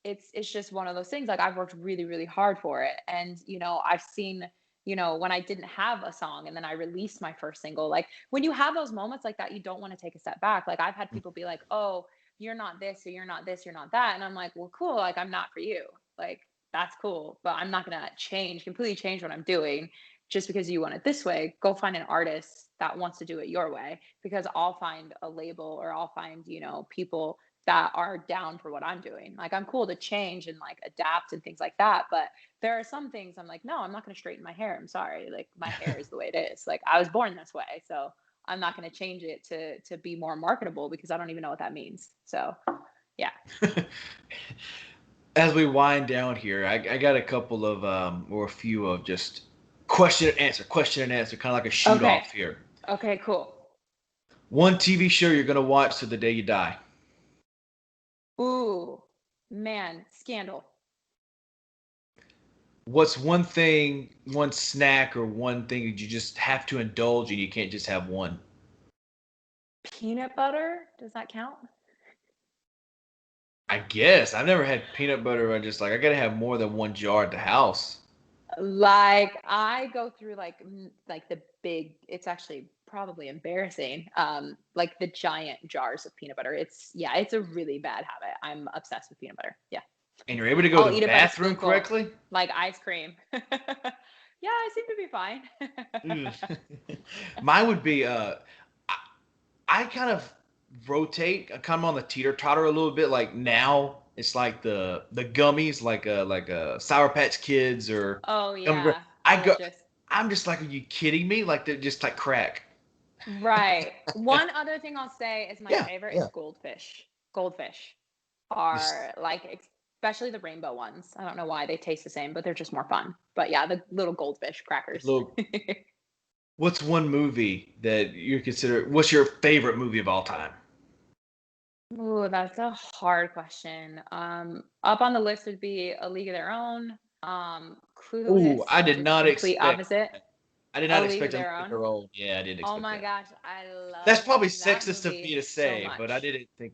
it's just one of those things. Like I've worked really, really hard for it. And, I've seen, when I didn't have a song and then I released my first single, like when you have those moments like that, you don't want to take a step back. Like I've had people be like, oh, you're not this, or you're not this, you're not that. And I'm like, well, cool. Like I'm not for you. Like that's cool. But I'm not going to completely change what I'm doing just because you want it this way. Go find an artist that wants to do it your way, because I'll find a label, or I'll find, people that are down for what I'm doing. Like I'm cool to change and like adapt and things like that. But there are some things I'm like, no, I'm not going to straighten my hair. I'm sorry. Like my hair is the way it is. Like I was born this way. So I'm not going to change it to be more marketable, because I don't even know what that means. So yeah. As we wind down here, I got a couple of, or a few of just question and answer, kind of like a shoot Okay. off here. Okay, cool. One TV show you're going to watch to the day you die. Ooh, man, Scandal. What's one thing, one snack, or one thing that you just have to indulge in? You can't just have one. Peanut butter. Does that count? I guess I've never had peanut butter. I just like, I gotta have more than one jar at the house. Like I go through like the big, it's actually probably embarrassing. Like the giant jars of peanut butter. It's a really bad habit. I'm obsessed with peanut butter. Yeah. And you're able to go I'll to the eat it by the bathroom spoonful, correctly. like ice cream. Yeah, I seem to be fine. Mine would be I, I kind of rotate. I come on the teeter totter a little bit. Like now, it's like the gummies, like Sour Patch Kids or Oh gummy bear. yeah, I go. delicious. I'm just like, are you kidding me? Like they're just like crack. Right. One other thing I'll say is my Yeah, favorite yeah. is goldfish. Goldfish are like, especially the rainbow ones. I don't know why they taste the same, but they're just more fun. But yeah, the little goldfish crackers. Little. What's one movie that you consider? What's your favorite movie of all time? Ooh, that's a hard question. Up on the list would be A League of Their Own, Oh, Clueless, I which did is not complete expect opposite. that. I did A not League of expect a Their League of Own. Their Own. Yeah, I didn't Oh expect my that. gosh, I That's love probably that sexist of me movie to so say, but I much. didn't think.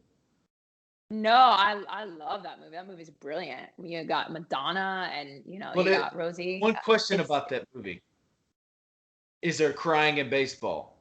No, I love that movie. That movie's brilliant. You got Madonna and Well, you got Rosie. one question It's about that movie: is there crying in baseball?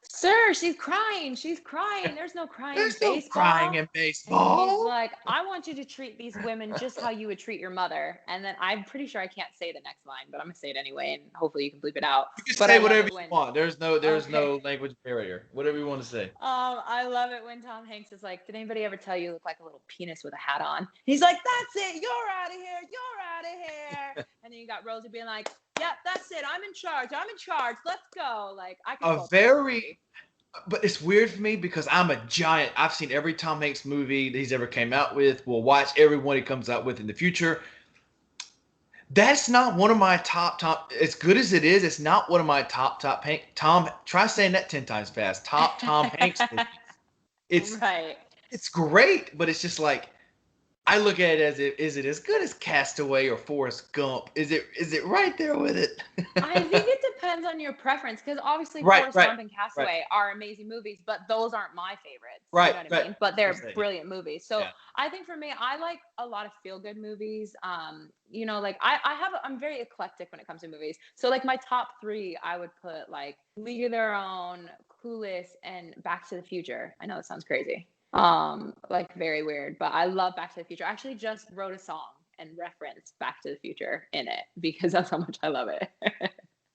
Sir, she's crying. She's crying. There's no crying in There's no crying baseball. in And he's baseball. like, I want you to treat these women just how you would treat your mother. And then I'm pretty sure I can't say the next line, but I'm gonna say it anyway, and hopefully you can bleep it out. You can But say I love whatever it you when want. There's okay. no language barrier. Whatever you want to say. I love it when Tom Hanks is like, did anybody ever tell you look like a little penis with a hat on? He's like, that's it. You're out of here. You're out of here. And then you got Rosie being like, yeah, that's it. I'm in charge. I'm in charge. Let's go. Like, I could A quote that very movie. But it's weird for me because I'm a giant. I've seen every Tom Hanks movie that he's ever came out with. We'll watch every one he comes out with in the future. That's not one of my top. As good as it is, it's not one of my top Tom. Try saying that 10 times fast. Top Tom Hanks movies. It's Right. it's great, but it's just like I look at it as is it as good as Castaway or Forrest Gump? Is it right there with it? I think it depends on your preference because obviously Right, Forrest right, Gump and right, Castaway are amazing movies, but those aren't my favorites. You right, know what I right. mean? But That's what I'm they're saying. brilliant movies. So Yeah. I think for me, I like a lot of feel good movies. Like I'm very eclectic when it comes to movies. So like my top three, I would put like League of Their Own, Clueless, and Back to the Future. I know that sounds crazy. Like very weird, but I love Back to the Future. I actually just wrote a song and referenced Back to the Future in it because that's how much I love it.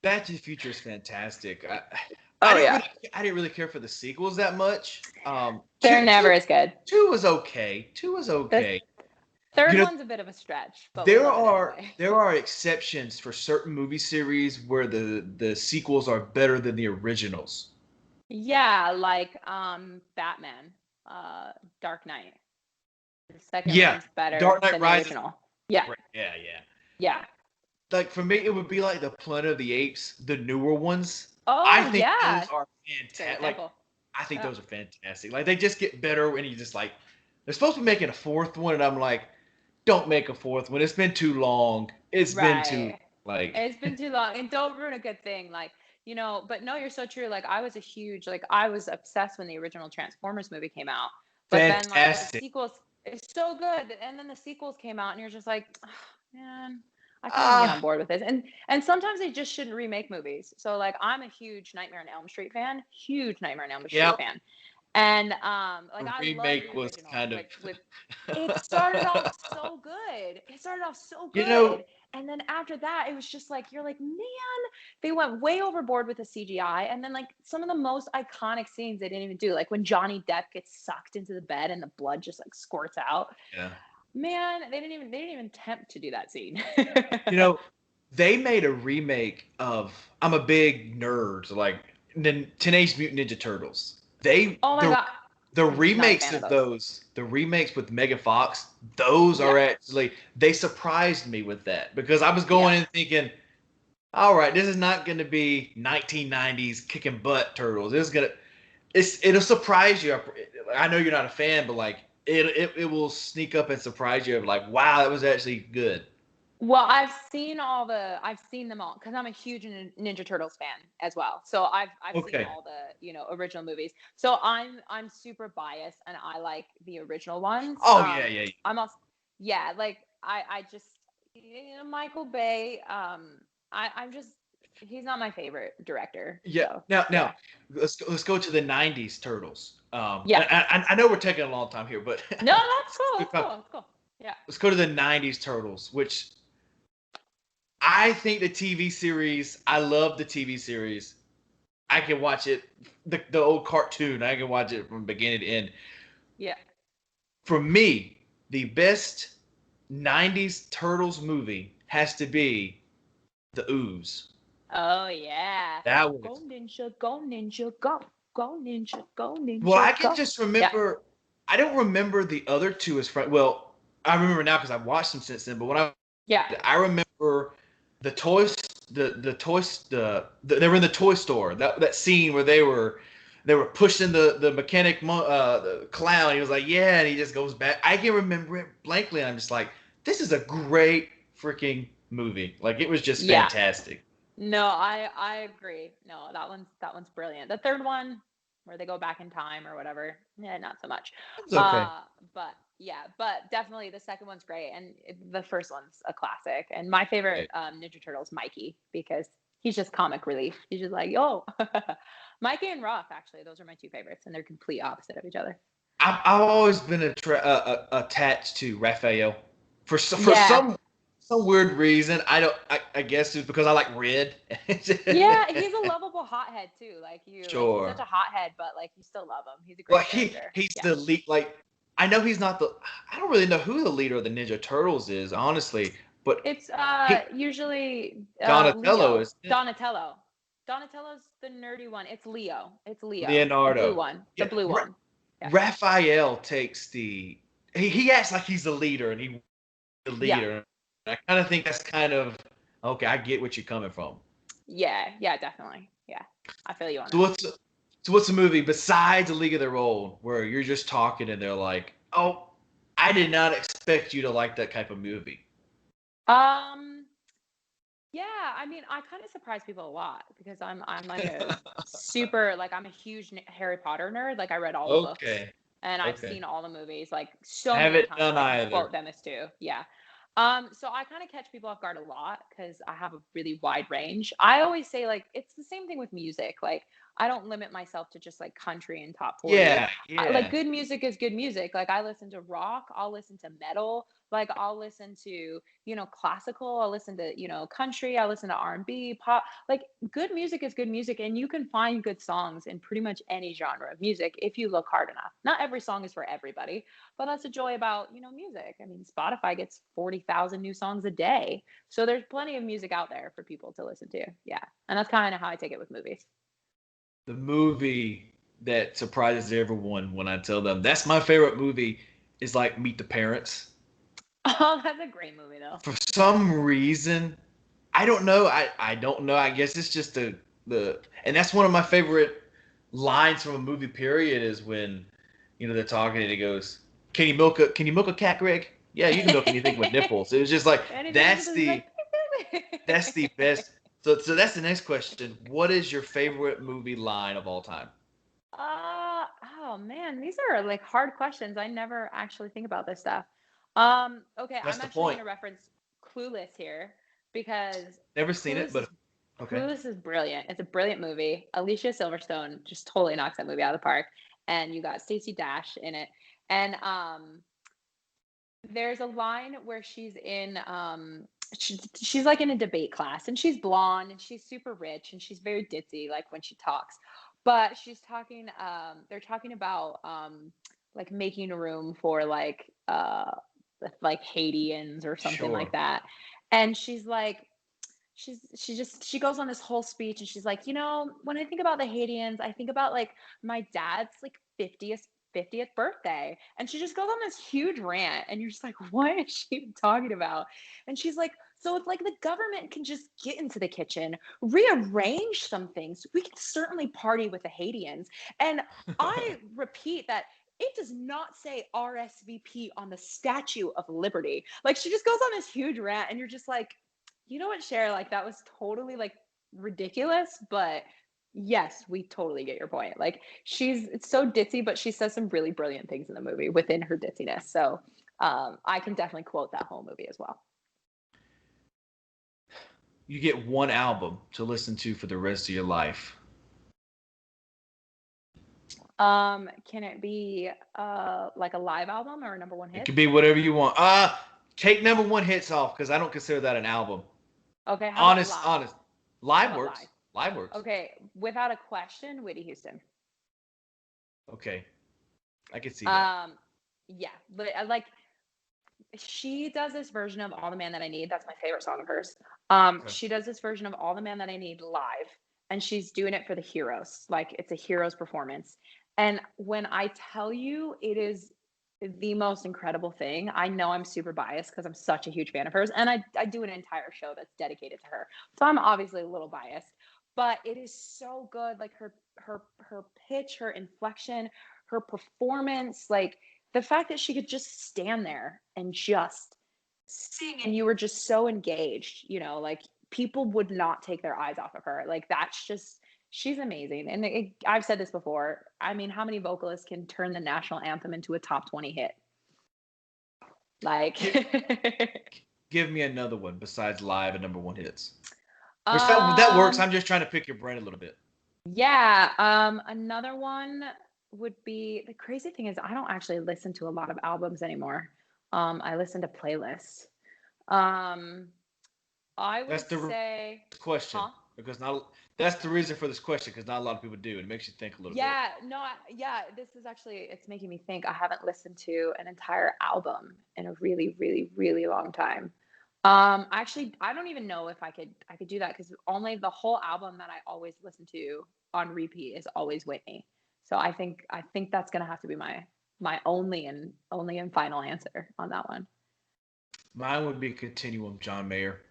Back to the Future is fantastic. Oh yeah. I didn't really care for the sequels that much. They're never as good. Two was okay. Two was The okay. You third know, one's a bit of a stretch, but we love it anyway. there are exceptions for certain movie series where the sequels are better than the originals. Yeah, like Batman, Dark Knight. The second Yeah, one's better Dark Knight than the Rises. original. Yeah, Right. Yeah, yeah. yeah. Like for me, it would be like the Planet of the Apes, the newer ones. I Oh think those yeah. are Great fantastic. Like example. I think Yeah. those are fantastic. Like they just get better when you just like they're supposed to be making a fourth one, and I'm like, don't make a fourth one. It's been too long. It's been too Right. like It's been too long, and don't ruin a good thing. Like, but no, you're so true. Like, I was obsessed when the original Transformers movie came out, but then like the fantastic. sequels, it's so good, and then the sequels came out, and you're just like, oh, man, I can't even get on Ah, board with this. And sometimes they just shouldn't remake movies. So like, I'm a huge Nightmare on Elm Street fan, huge Nightmare on Elm Street yep. fan, and like The I love remake the was original kind of, with it started off so good. It started off so you know, good. And then after that, it was just like, you're like, man, they went way overboard with the CGI. And then, like, some of the most iconic scenes they didn't even do, like when Johnny Depp gets sucked into the bed and the blood just like squirts out. yeah. Man, they didn't even attempt to do that scene. You know, they made a remake of. I'm a big nerd, so like Teenage Mutant Ninja Turtles. Oh my God. The Not a remakes fan of of those. those, the remakes with Megan Fox, those Yeah. are actually they surprised me with that because I was Yeah. going in thinking, all right, this is not going to be 1990s kicking butt turtles. This is gonna it'll surprise you. I know you're not a fan, but like it will sneak up and surprise you. Like, wow, that was actually good. Well, I've seen them all because I'm a huge Ninja Turtles fan as well. So I've seen Okay. all the original movies. So I'm super biased and I like the original ones. Oh yeah, yeah, yeah. I'm also yeah, like I just Michael Bay. I'm just he's not my favorite director. Yeah. So Now, yeah, let's go to the '90s turtles. yeah. I know we're taking a long time here, but No, that's cool. That's cool. That's cool. Yeah. let's go to the '90s turtles, which I think the TV series. I love the TV series. I can watch it, the old cartoon. I can watch it from beginning to end. Yeah. For me, the best '90s turtles movie has to be the Ooze. Oh yeah. That Go was ninja, go ninja, go. Go ninja, go well. ninja, I can go. just Yeah. remember. I don't remember the other two as friends. Well, I remember now because I've watched them since then. But when Yeah. I remember the toys, the toys, they were in the toy store. That scene where they were pushing the mechanic the clown. He was like, yeah, and he just goes back. I can remember it blankly. And I'm just like, this is a great freaking movie. Like it was just Yeah. fantastic. No, I agree. No, that one's brilliant. The third one, where they go back in time or whatever, yeah, not so much. It's okay. But yeah, but definitely the second one's great, and the first one's a classic. And my favorite Okay. Ninja Turtle is Mikey because he's just comic relief. He's just like, yo, Mikey and Ruff. Actually, those are my two favorites, and they're complete opposite of each other. I've always been attached to Raphael for Yeah, some weird reason. I guess it's because I like red. yeah, he's a lovable hothead too. Like you, like he's such Sure. a hothead, but like you still love him. He's a Well, great character. he's Yeah. the lead. Like I know he's not the. I don't really know who the leader of the Ninja Turtles is, honestly. But It's he usually Donatello Leo. is it? Donatello. Donatello's the nerdy one. It's Leo. It's Leo. The blue Leonardo. one. The Yeah, blue one. Yeah. Raphael takes the. He acts like he's the leader, and he the Yeah. leader. And I kind of think that's kind of okay. I get what you're coming from. Yeah. Yeah, definitely. Yeah. I feel you on So that. what's a movie besides A League of Their Own where you're just talking and they're like, oh, I did not expect you to like that type of movie. Um yeah, I mean, I kind of surprise people a lot because I'm like a super like I'm a huge Harry Potter nerd. Like I read all the books Okay, and I've okay. seen all the movies like so many Haven't times. done I can either. quote them as two. Yeah. So I kind of catch people off guard a lot because I have a really wide range. I always say like it's the same thing with music. Like I don't limit myself to just like country and top 40. Yeah, Like yeah. good music is good music. Like I listen to rock, I'll listen to metal, like I'll listen to, classical, I'll listen to, country, I'll listen to R&B, pop. Like good music is good music and you can find good songs in pretty much any genre of music if you look hard enough. Not every song is for everybody, but that's the joy about, music. I mean, Spotify gets 40,000 new songs a day. So there's plenty of music out there for people to listen to. Yeah. And that's kind of how I take it with movies. The movie that surprises everyone when I tell them that's my favorite movie is like Meet the Parents. Oh, that's a great movie though. For some reason, I don't know. I don't know. I guess it's just the and that's one of my favorite lines from a movie period is when they're talking and he goes, can you milk a cat, Greg? Yeah, you can milk anything with nipples. It was just like Anything with that's this like the that's the best. So that's the next question. What is your favorite movie line of all time? oh man, these are like hard questions. I never actually think about this stuff. Okay, That's I'm the actually point. gonna reference Clueless here because Never seen it, Clueless but is okay. Clueless is brilliant. It's a brilliant movie. Alicia Silverstone just totally knocks that movie out of the park. And you got Stacey Dash in it. And there's a line where she's like in a debate class and she's blonde and she's super rich and she's very ditzy like when she talks, but she's talking they're talking about like making room for like Haitians or something like Sure. that. And she's like she goes on this whole speech and she's like, when I think about the Haitians, I think about like my dad's like 50th birthday. And she just goes on this huge rant and you're just like, what is she even talking about? And she's like, so it's like the government can just get into the kitchen, rearrange some things. We can certainly party with the Haitians. And I repeat that it does not say RSVP on the Statue of Liberty. Like she just goes on this huge rant and you're just like, you know what, Cher? Like that was totally like ridiculous, but yes, we totally get your point. Like it's so ditzy, but she says some really brilliant things in the movie within her ditziness. So I can definitely quote that whole movie as well. You get one album to listen to for the rest of your life. Can it be like a live album or a number one It hit? could be whatever you want. Take number one hits off because I don't consider that an album. Okay, how about Honest, live? honest. How Live about works. live? Live works. Okay, without a question, Whitney Houston. Okay, I can see that. Um, yeah, but like she does this version of All the Man That I Need. That's my favorite song of hers. Okay. She does this version of All the Man That I Need live, and she's doing it for the heroes. Like it's a heroes performance. And when I tell you it is the most incredible thing, I know I'm super biased because I'm such a huge fan of hers. And I do an entire show that's dedicated to her. So I'm obviously a little biased. But it is so good. Like her pitch, her inflection, her performance, like the fact that she could just stand there and just sing and you were just so engaged, like people would not take their eyes off of her. Like that's just she's amazing. And I've said this before. I mean, how many vocalists can turn the national anthem into a top 20 hit? Like Give me another one besides live and number one hits. Which that works. I'm just trying to pick your brain a little bit. Yeah. Another one would be, the crazy thing is I don't actually listen to a lot of albums anymore. I listen to playlists. I would say question, because that's the reason for this question, because not a lot of people do. It makes you think a little bit. Yeah, this is actually, it's making me think. I haven't listened to an entire album in a really, really, really long time. Actually, I don't even know if I could do that, because only the whole album that I always listen to on repeat is always Whitney. So I think that's gonna have to be my only and final answer on that one. Mine would be Continuum, John Mayer.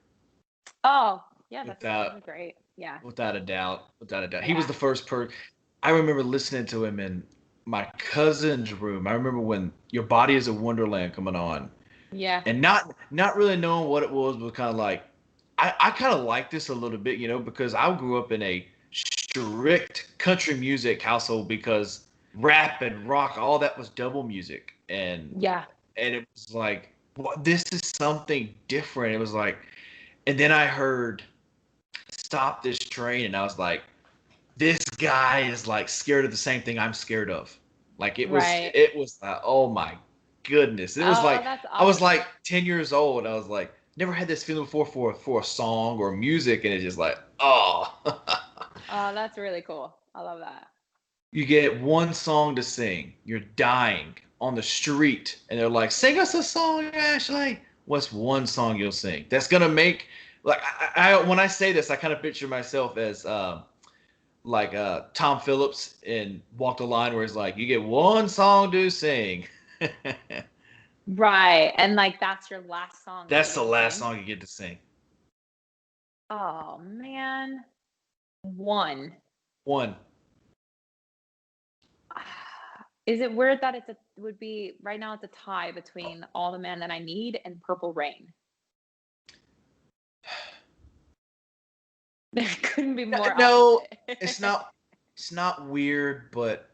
Oh, yeah, that's great. Yeah. Without a doubt. Yeah. He was the first person. I remember listening to him in my cousin's room. I remember when Your Body is a Wonderland coming on. Yeah. And not really knowing what it was, but kind of like, I kind of like this a little bit, because I grew up in a strict country music household, because rap and rock, all that was double music. And it was like, this is something different. It was like, and then I heard Stop This Train, and I was like, this guy is like scared of the same thing I'm scared of. Like it was like, oh my goodness. It was like, awesome. I was like 10 years old. I was like, never had this feeling before for a song or music, and it's just like, oh. Oh, that's really cool. I love that. You get one song to sing. You're dying on the street, and they're like, sing us a song, Ashlie. What's one song you'll sing that's gonna make, like, I when I say this, I kind of picture myself as like Tom Phillips in Walk the Line, where it's like, you get one song to sing. Right. And like that's your last song. That's the last song you get to sing. Oh man. One. Is it weird that would be right now it's a tie between All the Man That I Need and Purple Rain? There couldn't be more. No, it's not weird, but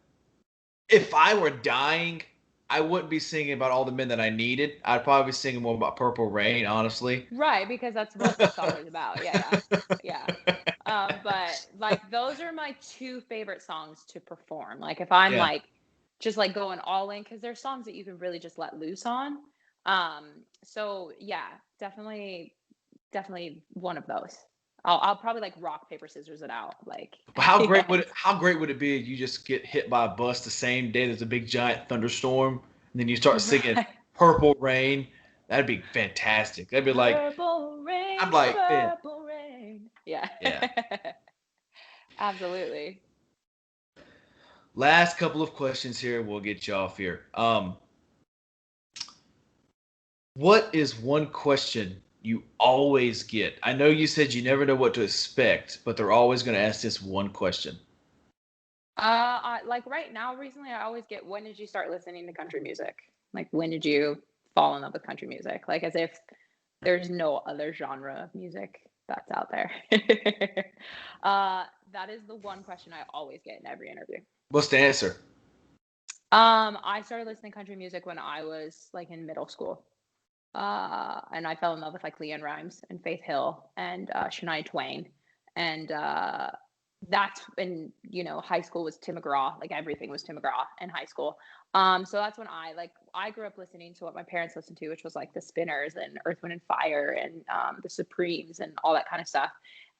if I were dying, I wouldn't be singing about all the men that I needed. I'd probably be singing more about Purple Rain, honestly. Right, because that's what the song is about. Yeah. But like those are my two favorite songs to perform. Like if I'm like just like going all in, because there's songs that you can really just let loose on. So yeah, definitely one of those. I'll probably like rock paper scissors it out. Like how great would it be if you just get hit by a bus the same day there's a big giant thunderstorm, and then you start singing Purple Rain? That'd be fantastic. That'd be like Purple Rain. I'm like, Purple Rain. Yeah. Absolutely. Last couple of questions here. We'll get you off here. What is one question you always get? I know you said you never know what to expect, but they're always going to ask this one question. Like right now, recently, I always get, when did you start listening to country music? Like, when did you fall in love with country music? Like, as if there's no other genre of music that's out there. That is the one question I always get in every interview. What's the answer? I started listening to country music when I was like in middle school. And I fell in love with like LeAnn Rimes and Faith Hill and Shania Twain. And that's when, high school was Tim McGraw. Like everything was Tim McGraw in high school. So that's when I grew up listening to what my parents listened to, which was like the Spinners and Earth, Wind and Fire and the Supremes and all that kind of stuff.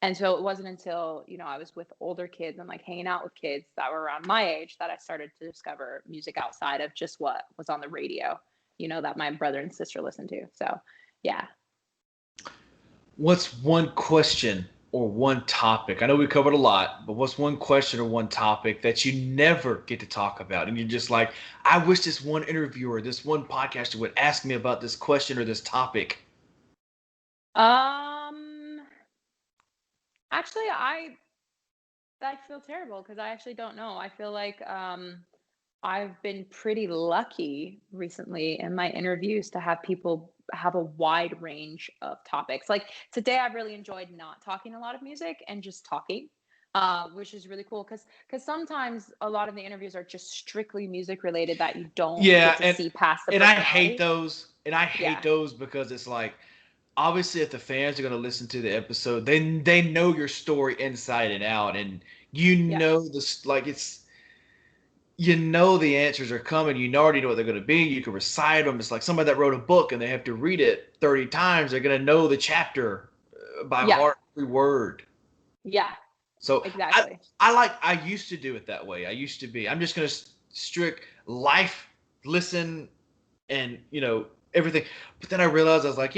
And so it wasn't until, I was with older kids and like hanging out with kids that were around my age that I started to discover music outside of just what was on the radio, that my brother and sister listened to. So, yeah. What's one question or one topic? I know we covered a lot, but what's one question or one topic that you never get to talk about? And you're just like, I wish this one interviewer, this one podcaster would ask me about this question or this topic. Actually, I feel terrible because I actually don't know. I feel like I've been pretty lucky recently in my interviews to have people have a wide range of topics. Like today, I've really enjoyed not talking a lot of music and just talking, which is really cool because sometimes a lot of the interviews are just strictly music related that you don't Yeah, get to see past the and I hate personality. those. And I hate Yeah. those because it's like obviously if the fans are going to listen to the episode, they know your story inside and out, and you Yeah. know this like it's you know the answers are coming. You already know what they're going to be. You can recite them. It's like somebody that wrote a book and they have to read it 30 times. They're going to know the chapter by Yeah. heart, every word. Yeah. So Exactly. I used to do it that way. I used to be. I'm just going to strict life, listen, and everything. But then I realized I was like,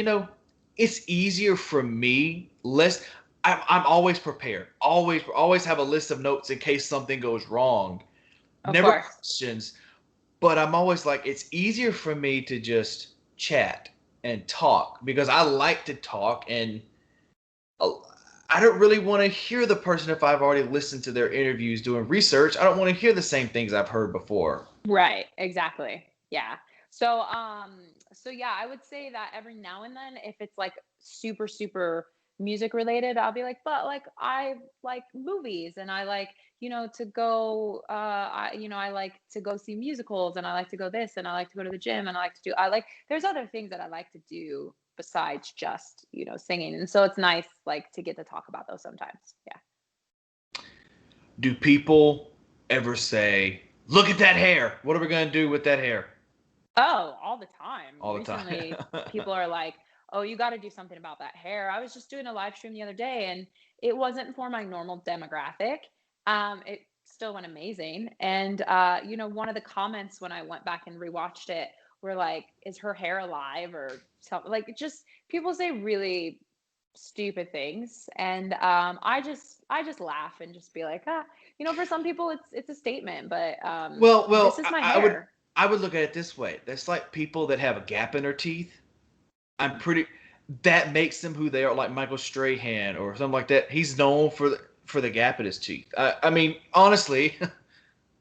it's easier for me. Less. I'm always prepared. Always have a list of notes in case something goes wrong. Of Never course. questions, but I'm always like, it's easier for me to just chat and talk because I like to talk, and uh, I don't really want to hear the person if I've already listened to their interviews doing research. I don't want to hear the same things I've heard before. Right, exactly. Yeah. So so yeah, I would say that every now and then if it's like super music related, I'll be like, but like I like movies and I like, to go I like to go see musicals and I like to go this and I like to go to the gym and I like there's other things that I like to do besides just, singing. And so it's nice like to get to talk about those sometimes. Yeah. Do people ever say, look at that hair? What are we going to do with that hair? Oh, all the time. All the time. Recently, people are like, "Oh, you got to do something about that hair." I was just doing a live stream the other day and it wasn't for my normal demographic. It still went amazing. And one of the comments when I went back and rewatched it were like, "Is her hair alive?" or something. Like just people say really stupid things and I just laugh and just be like, for some people it's a statement, but this Well, is my I would hair. I would look at it this way. That's like people that have a gap in their teeth. I'm pretty that makes them who they are, like Michael Strahan or something like that. He's known for the gap in his teeth. I mean, honestly,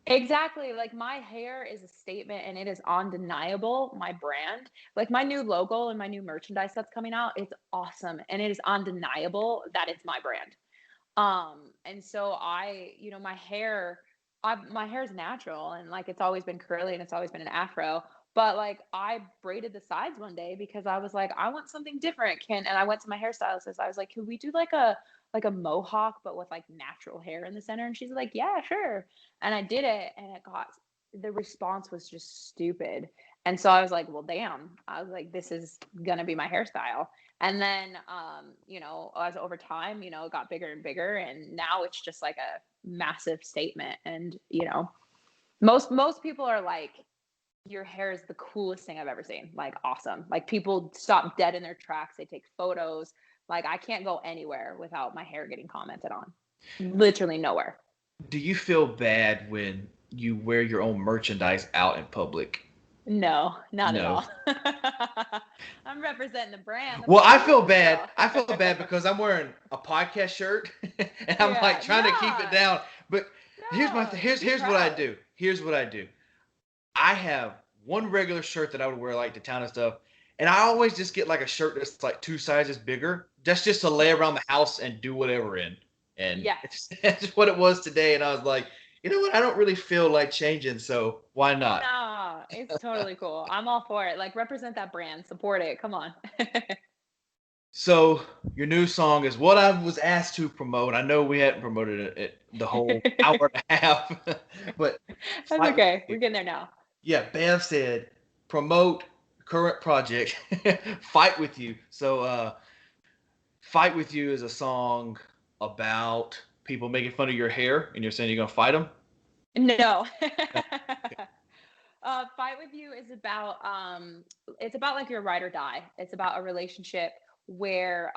Exactly. Like my hair is a statement and it is undeniable. My brand, like my new logo and my new merchandise that's coming out, it's awesome. And it is undeniable that it's my brand. And so my hair is natural and like it's always been curly and it's always been an afro. But like I braided the sides one day because I was like, I want something different. And I went to my hairstylist. I was like, could we do like a mohawk but with like natural hair in the center? And she's like, yeah, sure. And I did it and the response was just stupid. And so I was like, well, damn. I was like, this is gonna be my hairstyle. And then, as over time, it got bigger and bigger, and now it's just like a massive statement. And most people are like, "Your hair is the coolest thing I've ever seen." Like, awesome. Like people stop dead in their tracks. They take photos. Like I can't go anywhere without my hair getting commented on. Literally nowhere. do you feel bad when you wear your own merchandise out in public? No, not at No. all. I'm representing the brand. I'm Well, like, I I'm feel local bad. girl. I feel bad because I'm wearing a podcast shirt and I'm like Yeah, trying to keep it nah, down. But no. Be here's what I proud. do. Here's what I do. I have one regular shirt that I would wear like to town and stuff, and I always just get like a shirt that's like two sizes bigger. That's just to lay Yeah. around the house and do whatever in. And Yeah. it's just what it was today. And I was like, you know what? I don't really feel like changing, so why not? No, it's totally cool. I'm all for it. Like represent that brand, support it. Come on. So your new song is what I was asked to promote. I know we hadn't promoted it the whole hour and a half, but That's fight with okay. you. We're getting there now. Yeah, Bev said promote current project, fight with you. So fight with you is a song about people making fun of your hair, and you're saying you're gonna fight them. No. No. Okay. Fight with you is about it's about like your ride or die. It's about a relationship where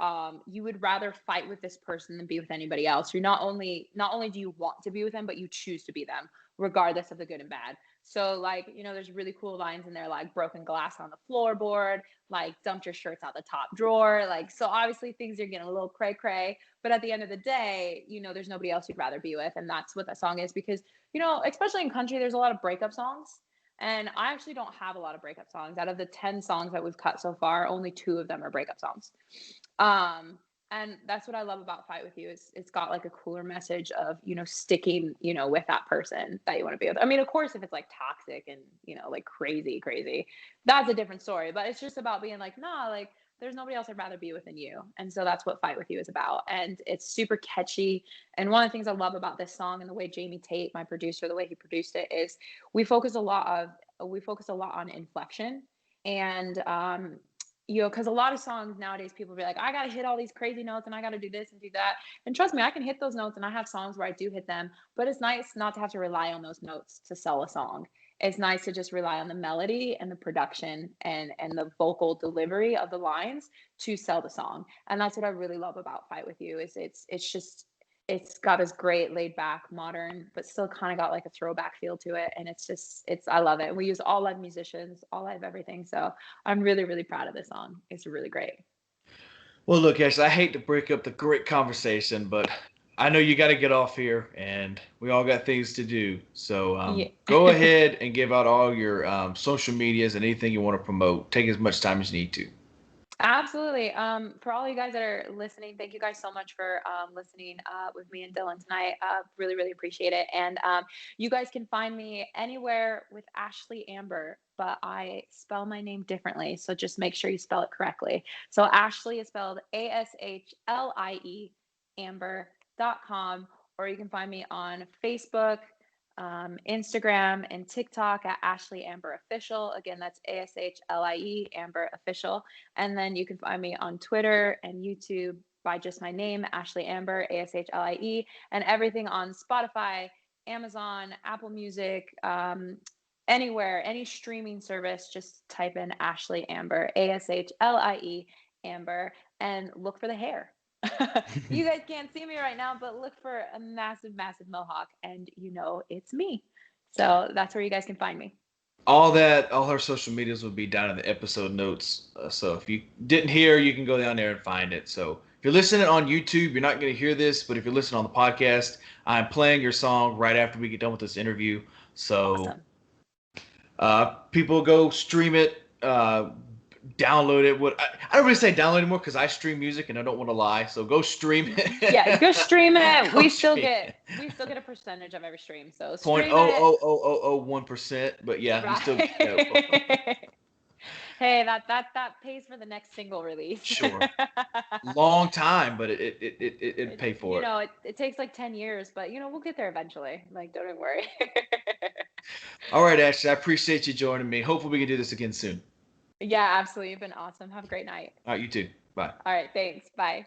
you would rather fight with this person than be with anybody else. You're not only do you want to be with them, but you choose to be them, regardless of the good and bad. So like, there's really cool lines in there like broken glass on the floorboard, like dumped your shirts out the top drawer. Like so obviously things are getting a little cray cray, but at the end of the day, there's nobody else you'd rather be with. And that's what that song is because especially in country, there's a lot of breakup songs. And I actually don't have a lot of breakup songs. Out of the 10 songs that we've cut so far, only 2 of them are breakup songs. And that's what I love about Fight With You is it's got like a cooler message of, sticking, with that person that you want to be with. I mean, of course, if it's like toxic and, like crazy, crazy, that's a different story. But it's just about being like, nah, like there's nobody else I'd rather be with than you. And so that's what Fight With You is about. And it's super catchy. And one of the things I love about this song and the way Jamie Tate, my producer, the way he produced it is we focus a lot on inflection. And because a lot of songs nowadays, people be like, I got to hit all these crazy notes and I got to do this and do that. And trust me, I can hit those notes and I have songs where I do hit them, but it's nice not to have to rely on those notes to sell a song. It's nice to just rely on the melody and the production and the vocal delivery of the lines to sell the song. And that's what I really love about Fight With You is it's got this great laid back modern but still kind of got like a throwback feel to it, and I love it. And we use all live musicians, all live everything, so I'm really, really proud of this song. It's really great. Well, look, Ashley, I hate to break up the great conversation, but I know you got to get off here, and we all got things to do. So Yeah. go ahead and give out all your social medias and anything you want to promote. Take as much time as you need to. Absolutely. For all you guys that are listening, thank you guys so much for listening with me and Dylan tonight. Really, really appreciate it. And you guys can find me anywhere with Ashlie Amber, but I spell my name differently. So just make sure you spell it correctly. So Ashlie is spelled ASHLIE Amber.com, or you can find me on Facebook, Instagram, and TikTok at Ashlie Amber Official. Again, that's ASHLIE Amber Official. And then you can find me on Twitter and YouTube by just my name, Ashlie Amber, ASHLIE, and everything on Spotify, Amazon, Apple Music, anywhere, any streaming service, just type in Ashlie Amber, ASHLIE Amber, and look for the hair. You guys can't see me right now, but look for a massive, massive mohawk, and it's me. So that's where you guys can find me. All her social medias will be down in the episode notes. So if you didn't hear, you can go down there and find it. So if you're listening on YouTube, you're not going to hear this, but if you're listening on the podcast, I'm playing your song right after we get done with this interview. So awesome. People go stream it. Download it. I don't really say download anymore because I stream music and I don't want to lie. So go stream it. Yeah, go stream it. we still get a percentage of every stream. So stream 0.00001%. But yeah, right. You still get that. Hey, that pays for the next single release. Sure. Long time, but it pay for it. It takes like 10 years, but we'll get there eventually. Like, don't even worry. All right, Ashley, I appreciate you joining me. Hopefully we can do this again soon. Yeah, absolutely. You've been awesome. Have a great night. All right, you too. Bye. All right, thanks. Bye.